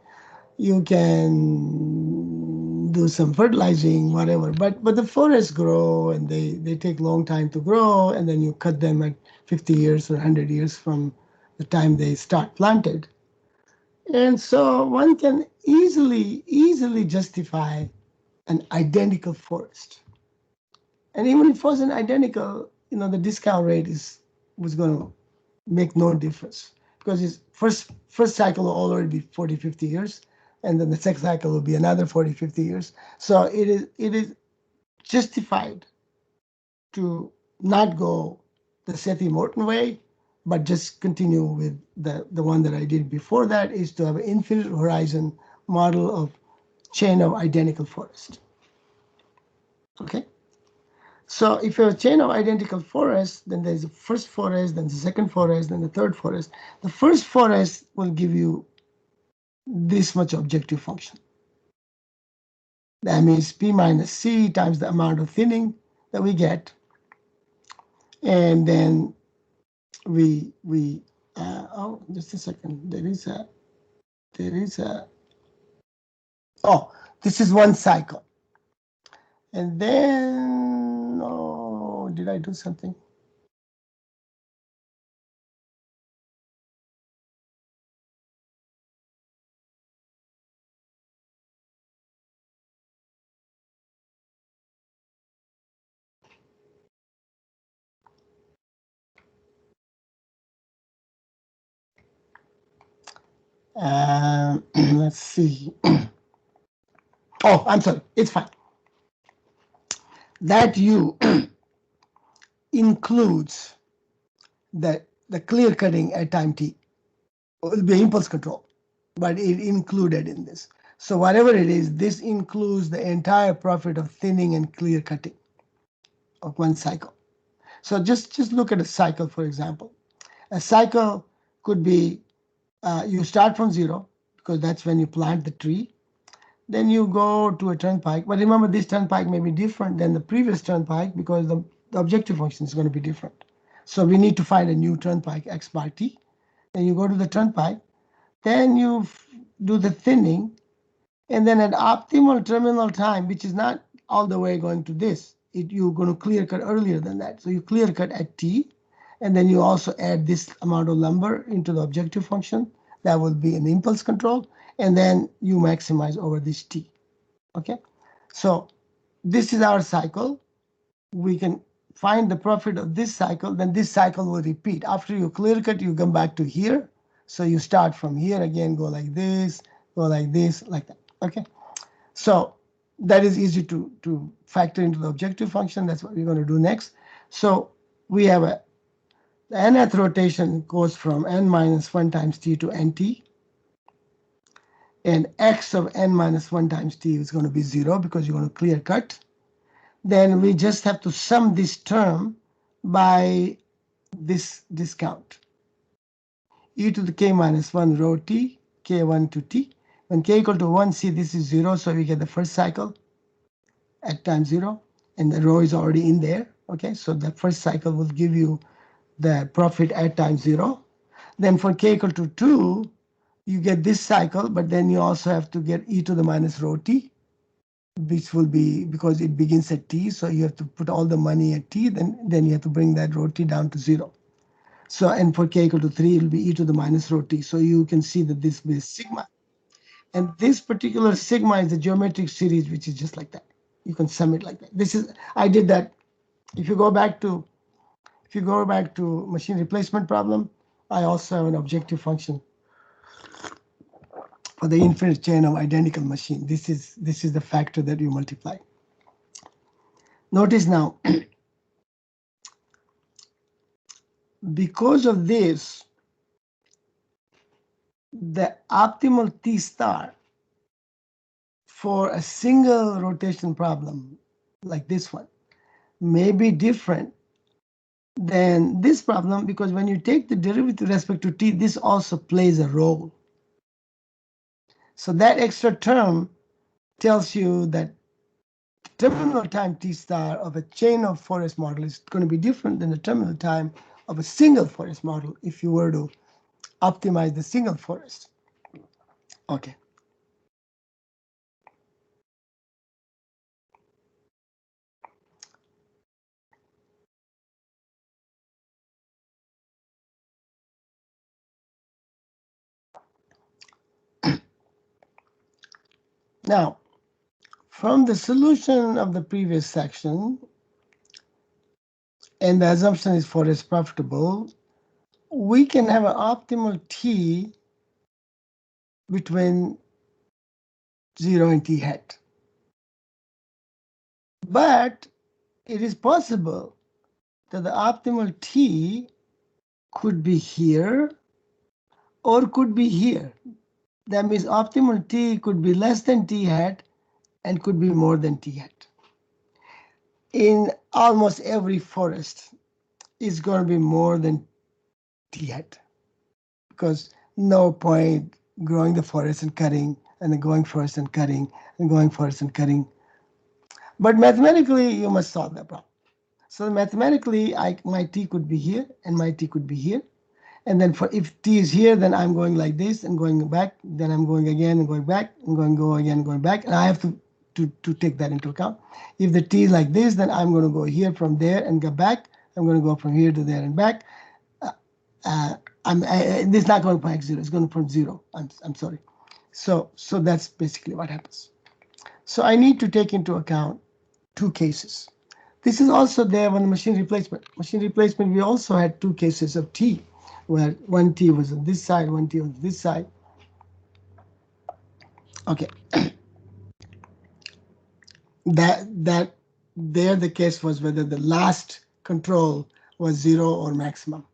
You can do some fertilizing, whatever. But the forests grow, and they take a long time to grow, and then you cut them at 50 years or 100 years from the time they start planted. And so one can easily justify an identical forest. And even if it wasn't identical, the discount rate was going to make no difference because its first cycle will already be 40, 50 years, and then the second cycle will be another 40, 50 years. So it is justified to not go the Sethi Morton way, but just continue with the one that I did before that, is to have an infinite horizon model of chain of identical forest. Okay? So if you have a chain of identical forests, then there's the first forest, then the second forest, then the third forest. The first forest will give you this much objective function. That means P minus C times the amount of thinning that we get. And then just a second, oh, this is one cycle. And then, oh, did I do something? Let's see. Oh, I'm sorry, it's fine. That U includes the clear cutting at time t. It will be impulse control, but it included in this. So whatever it is, this includes the entire profit of thinning and clear cutting of one cycle. So just look at a cycle, for example. A cycle could be you start from zero because that's when you plant the tree. Then you go to a turnpike. But remember, this turnpike may be different than the previous turnpike because the objective function is going to be different. So we need to find a new turnpike, x bar t. Then you go to the turnpike. Then you do the thinning. And then at optimal terminal time, which is not all the way going to this, you're going to clear cut earlier than that. So you clear cut at t. And then you also add this amount of lumber into the objective function. That will be an impulse control. And then you maximize over this t. Okay, so this is our cycle. We can find the profit of this cycle, then this cycle will repeat. After you clear cut, you come back to here. So you start from here again, go like this, like that. Okay, so that is easy to factor into the objective function. That's what we're going to do next. So we have the nth rotation goes from n minus 1 times t to nt. And x of n minus 1 times t is going to be 0 because you're going to clear cut. Then we just have to sum this term by this discount. E to the k minus 1 rho t, k1 to t. When k equal to 1, see this is 0, so we get the first cycle at time 0. And the rho is already in there. Okay, so the first cycle will give you the profit at time 0. Then for k equal to 2, you get this cycle, but then you also have to get e to the minus rho t, which will be because it begins at t, so you have to put all the money at t, then you have to bring that rho t down to 0. So, and for k equal to 3, it will be e to the minus rho t. So you can see that this is sigma. And this particular sigma is the geometric series, which is just like that. You can sum it like that. I did that. If you go back to machine replacement problem, I also have an objective function for the infinite chain of identical machine. This is the factor that you multiply. Notice now, because of this, the optimal T star for a single rotation problem like this one may be different than this problem because when you take the derivative with respect to T, this also plays a role. So that extra term tells you that terminal time T star of a chain of forest model is going to be different than the terminal time of a single forest model if you were to optimize the single forest. Okay. Now, from the solution of the previous section, and the assumption is forest profitable, we can have an optimal T between 0 and T hat. But it is possible that the optimal T could be here or could be here. That means optimal T could be less than T hat and could be more than T hat. In almost every forest, it's going to be more than T hat because no point growing the forest and cutting and then going forest and cutting and going forest and cutting. But mathematically, you must solve that problem. So mathematically, my T could be here and my T could be here. And then for if T is here, then I'm going like this and going back. Then I'm going again and going back and go again and going back. And I have to take that into account. If the T is like this, then I'm going to go here from there and go back. I'm going to go from here to there and back. Uh, this is not going from x0. It's going from 0. I'm sorry. So that's basically what happens. So I need to take into account two cases. This is also there when machine replacement. Machine replacement, we also had two cases of T, where one T was on this side, one T on this side. Okay, that there the case was whether the last control was 0 or maximum.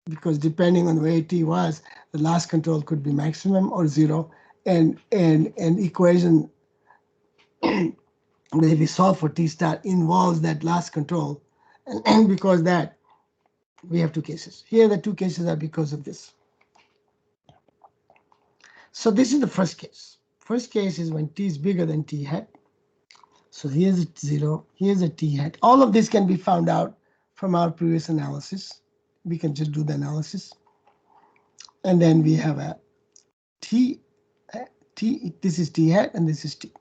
Because depending on where T was, the last control could be maximum or 0. And an equation that we solve for T star involves that last control. And because that, we have two cases. Here the two cases are because of this. So this is the first case. First case is when T is bigger than T hat. So here's a 0, here's a T hat. All of this can be found out from our previous analysis. We can just do the analysis. And then we have a T, this is T hat and this is T.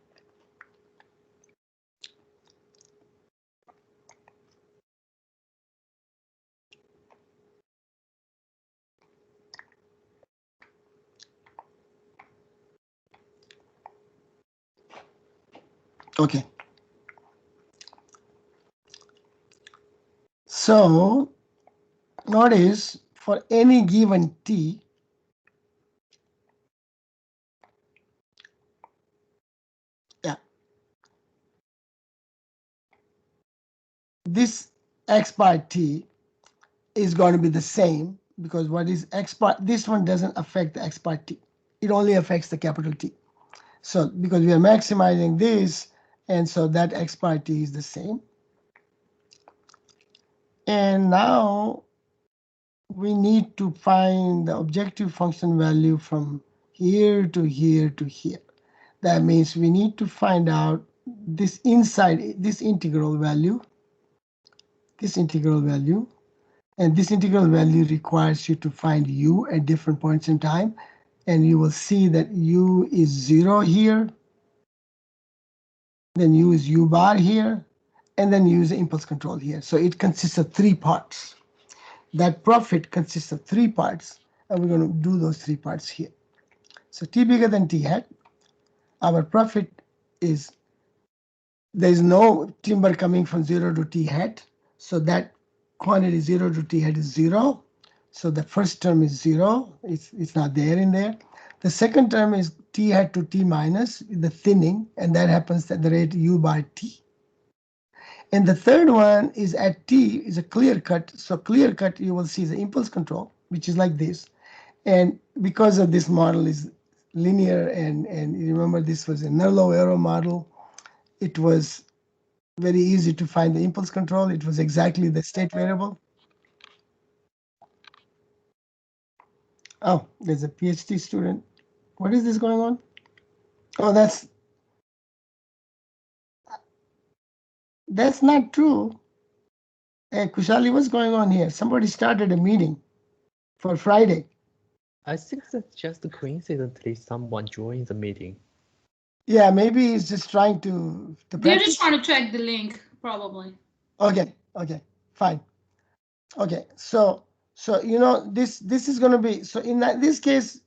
Okay. So notice for any given T, yeah, this x bar T is going to be the same because what is x bar, this one doesn't affect the x bar T. It only affects the capital T. So because we are maximizing this, and so that x bar T is the same. And now we need to find the objective function value from here to here to here. That means we need to find out this inside, this integral value, and this integral value requires you to find u at different points in time. And you will see that u is 0 here, then u is u bar here, and then use the impulse control here. So it consists of three parts. That profit consists of three parts, and we're going to do those three parts here. So T bigger than T hat, our profit is, there's no timber coming from 0 to T hat, so that quantity 0 to T hat is 0. So the first term is 0, it's not there in there. The second term is T hat to T minus, the thinning, and that happens at the rate U bar T. And the third one is at T is a clear cut. So clear cut, you will see the impulse control, which is like this. And because of this model is linear, and you remember this was a Nerlow arrow model, it was very easy to find the impulse control. It was exactly the state variable. Oh, there's a PhD student. What is this going on? Oh, that's not true. Hey, Kushali, what's going on here? Somebody started a meeting for Friday. I think that's just coincidentally someone joined the meeting. Yeah, maybe he's just trying to They're practice. just trying to check the link, probably. Okay, fine. Okay, so this is going to be, so in this case,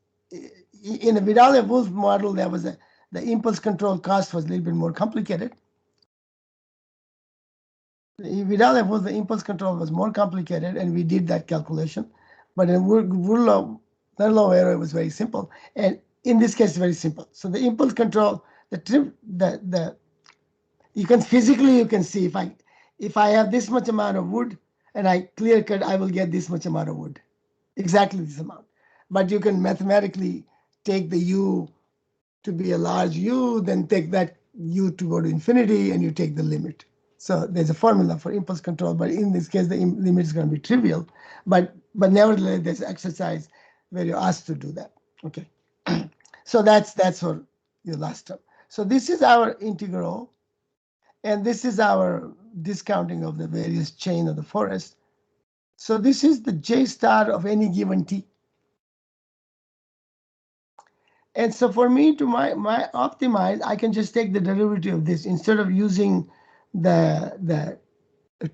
in the Vidal-Wolf model, there was the impulse control cost was a little bit more complicated. Without a force, the impulse control was more complicated, and we did that calculation. But in Nurlow error, it was very simple. And in this case, it's very simple. So the impulse control, the you can physically you can see if I have this much amount of wood and I clear cut, I will get this much amount of wood, exactly this amount. But you can mathematically take the u to be a large u, then take that u to go to infinity, and you take the limit. So there's a formula for impulse control, but in this case, the limit is going to be trivial. But nevertheless, there's exercise where you're asked to do that. Okay. So that's for your last term. So this is our integral, and this is our discounting of the various chain of the forest. So this is the J star of any given t. And so for me to my optimize, I can just take the derivative of this instead of using the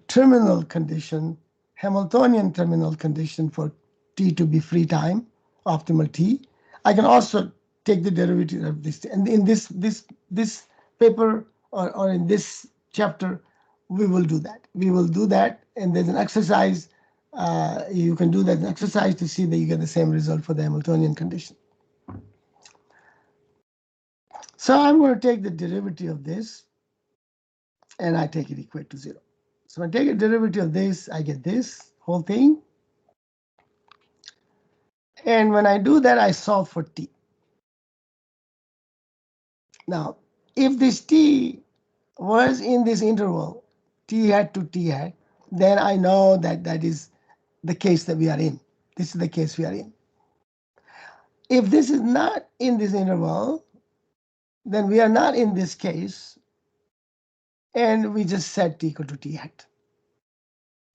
terminal condition, Hamiltonian terminal condition for t to be free time, optimal t. I can also take the derivative of this. And in this paper or in this chapter, we will do that. We will do that, and there's an exercise. You can do that as an exercise to see that you get the same result for the Hamiltonian condition. So I'm going to take the derivative of this, and I take it equal to 0. So when I take a derivative of this, I get this whole thing. And when I do that, I solve for t. Now, if this t was in this interval, t hat to t hat, then I know that that is the case that we are in. This is the case we are in. If this is not in this interval, then we are not in this case, and we just set t equal to t hat.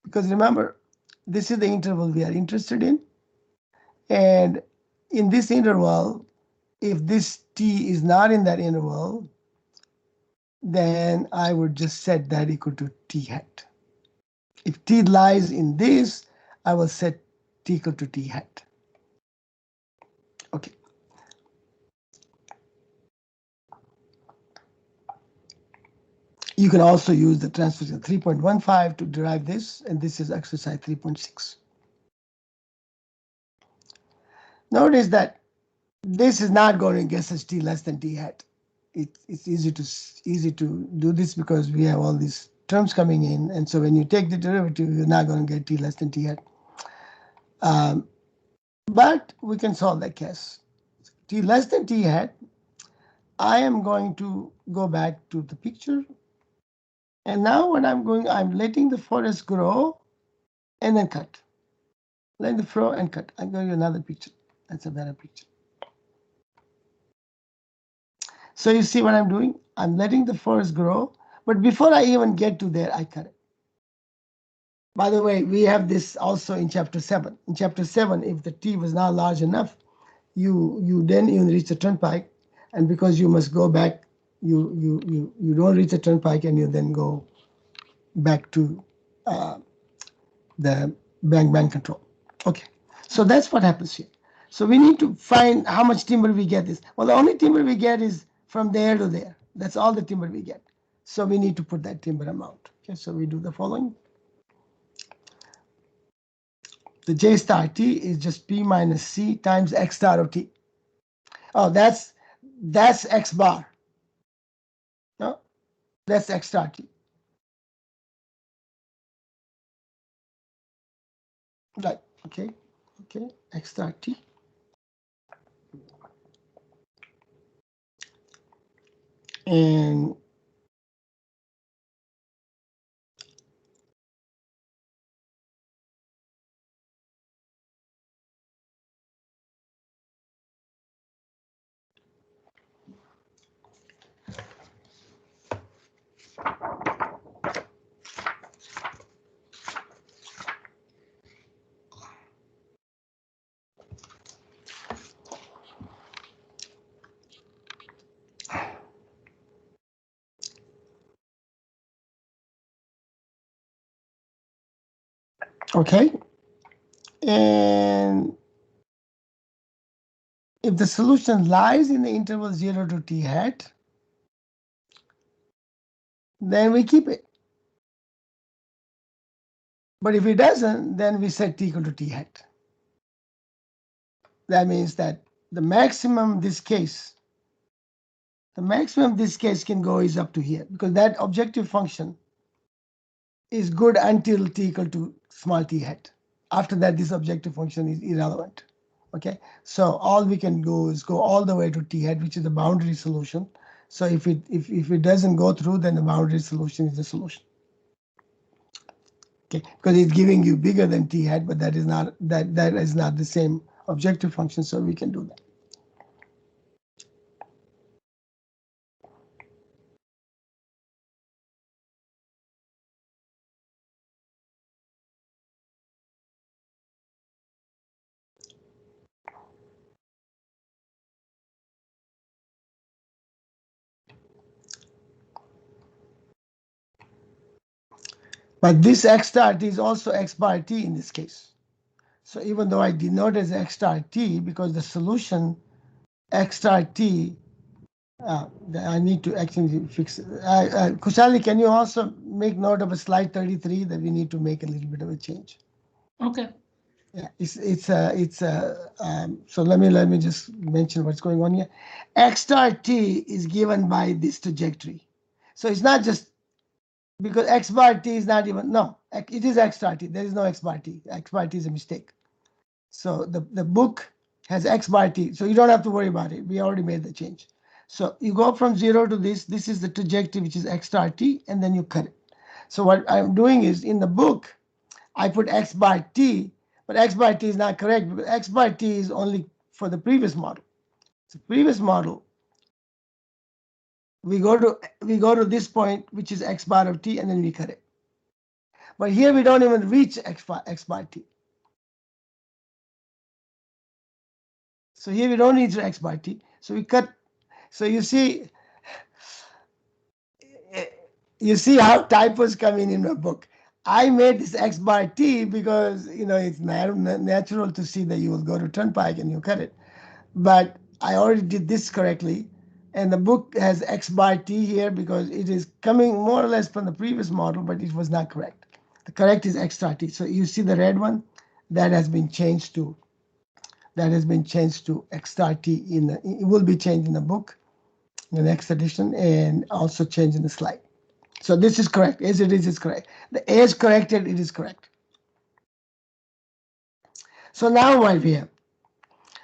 Because remember, this is the interval we are interested in. And in this interval, if this t is not in that interval, then I would just set that equal to t hat. If t lies in this, I will set t equal to t hat. Okay. You can also use the transfer 3.15 to derive this, and this is exercise 3.6. Notice that this is not going to get us t less than t hat. It's easy to do this because we have all these terms coming in, and so when you take the derivative, you're not going to get t less than t hat. But we can solve that case. T less than t hat, I am going to go back to the picture. And now what I'm letting the forest grow and then cut. Let the grow and cut. I'm going to another picture. That's a better picture. So you see what I'm doing? I'm letting the forest grow, but before I even get to there, I cut it. By the way, we have this also in chapter 7. In chapter 7, if the T was not large enough, you then even reach the turnpike, and because you must go back, you don't reach the turnpike, and you then go back to the bank control. Okay, so that's what happens here. So we need to find how much timber we get this. Well, the only timber we get is from there to there. That's all the timber we get. So we need to put that timber amount. Okay, so we do the following. The J star T is just P minus C times X star of T. Oh, that's X bar. No, that's X star T. Right, okay, X star T. And okay, and if the solution lies in the interval 0 to t hat, then we keep it. But if it doesn't, then we set t equal to t hat. That means that the maximum this case, the maximum this case can go is up to here, because that objective function is good until t equal to small t hat. After that, this objective function is irrelevant. Okay, so all we can go is go all the way to t hat, which is the boundary solution. So if it doesn't go through, then the boundary solution is the solution. Okay, because it's giving you bigger than t hat, but that is not the same objective function, so we can do that. But this x star t is also x bar t in this case. So even though I denote as x star t, because the solution x star t, I need to actually fix it. Kushali, can you also make note of a slide 33 that we need to make a little bit of a change? Okay. Yeah, so let me just mention what's going on here. X star t is given by this trajectory. So it's not just because x bar t is not even, no, it is x star t. There is no x bar t. X bar t is a mistake. So the book has x bar t. So you don't have to worry about it. We already made the change. So you go from 0 to this. This is the trajectory, which is x star t, and then you cut it. So what I'm doing is in the book, I put x bar t, but x bar t is not correct because x bar t is only for the previous model. So previous model, we go to this point, which is x bar of t, and then we cut it. But here we don't even reach x bar t. So here we don't need x bar t. So we cut. So you see how typos come in the book. I made this x bar t because it's natural to see that you will go to turnpike and you cut it. But I already did this correctly, and the book has x bar t here because it is coming more or less from the previous model, but it was not correct. The correct is x star t. So you see the red one that has been changed to x star t. It will be changed in the book, in the next edition, and also changed in the slide. So this is correct. As it is correct. The as corrected, it is correct. So now what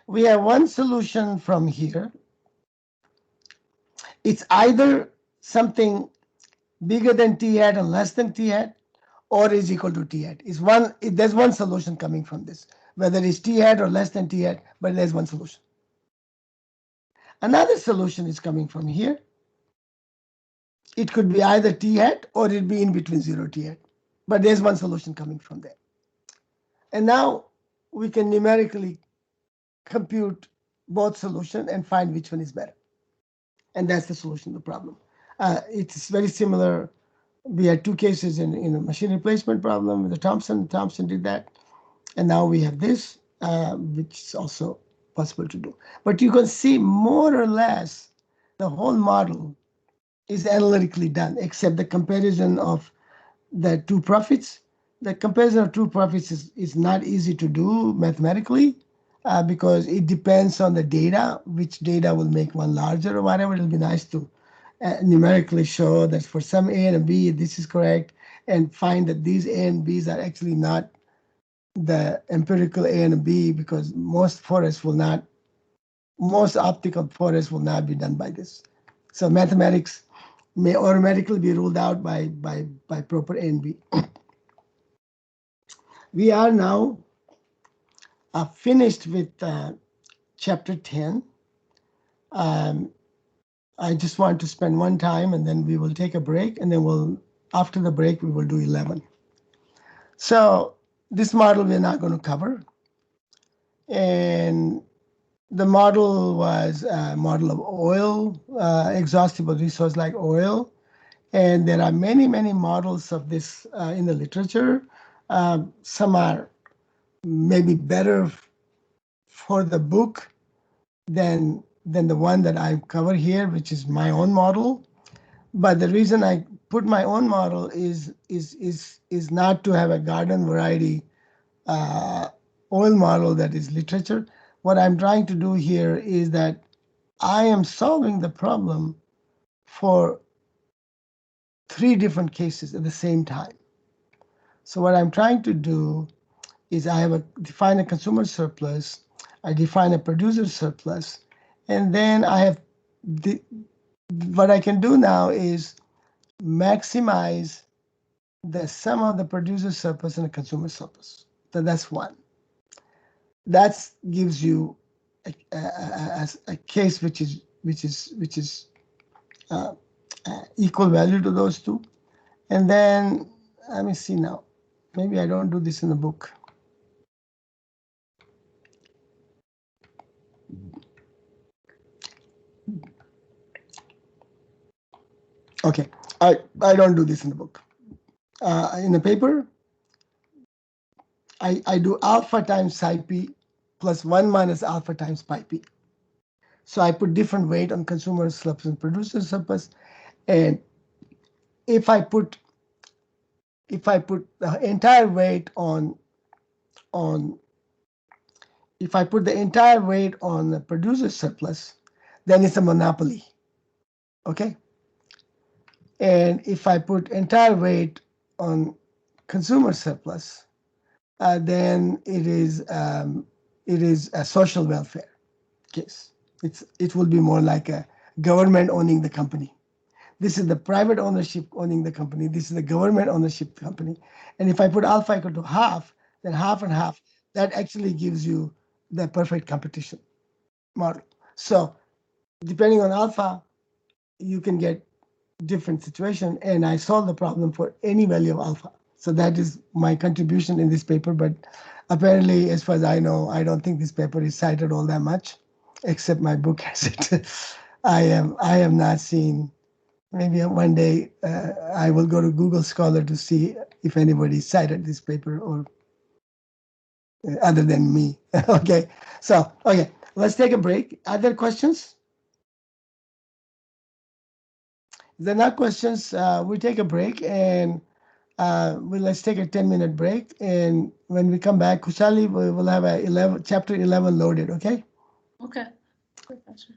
we have one solution from here. It's either something bigger than t hat and less than t hat, or is equal to t hat. There's one solution coming from this, whether it's t hat or less than t hat, but there's one solution. Another solution is coming from here. It could be either t hat or it'd be in between 0 t hat, but there's one solution coming from there. And now we can numerically compute both solutions and find which one is better. And that's the solution to the problem. It's very similar. We had two cases in a machine replacement problem with the Thompson. Thompson did that. And now we have this, which is also possible to do. But you can see more or less the whole model is analytically done, except the comparison of the two profits. The comparison of two profits is not easy to do mathematically because it depends on the data, which data will make one larger or whatever. It'll be nice to numerically show that for some A and B, this is correct, and find that these A and Bs are actually not the empirical A and B, because most optical forests will not be done by this. So mathematics may automatically be ruled out by proper A and B. We are now finished with chapter 10. I just want to spend one time and then we will take a break, and then after the break, we will do 11. So this model we're not going to cover. And the model was a model of oil, exhaustible resource like oil. And there are many, many models of this in the literature. Some are maybe better for the book than the one that I cover here, which is my own model. But the reason I put my own model is not to have a garden variety uh, oil model that is literature. What I'm trying to do here is that I am solving the problem for three different cases at the same time. So what I'm trying to do is define a consumer surplus, I define a producer surplus, and then I have the, what I can do now is maximize the sum of the producer surplus and the consumer surplus. So that's one. That gives you a case which is uh, equal value to those two. And then let me see now. Maybe I don't do this in the book. Okay, I don't do this in the book. In the paper, I do alpha times psi p plus 1 minus alpha times pi p. So I put different weight on consumer surplus and producer surplus. And if I put the entire weight on if I put the entire weight on the producer surplus, then it's a monopoly. Okay? And if I put entire weight on consumer surplus, then it is a social welfare case. It will be more like a government owning the company. This is the private ownership owning the company. This is the government ownership company. And if I put alpha equal to half, then half and half, that actually gives you the perfect competition model. So depending on alpha, you can get different situation, and I solve the problem for any value of alpha. So that is my contribution in this paper, but apparently, as far as I know, I don't think this paper is cited all that much, except my book has it. I have not seen. Maybe one day I will go to Google Scholar to see if anybody cited this paper or other than me. Okay, so okay, let's take a break. Other questions? If there are not questions, we take a break and let's take a 10-minute break. And when we come back, Kusali, we will have chapter 11 loaded, okay? Okay. Professor.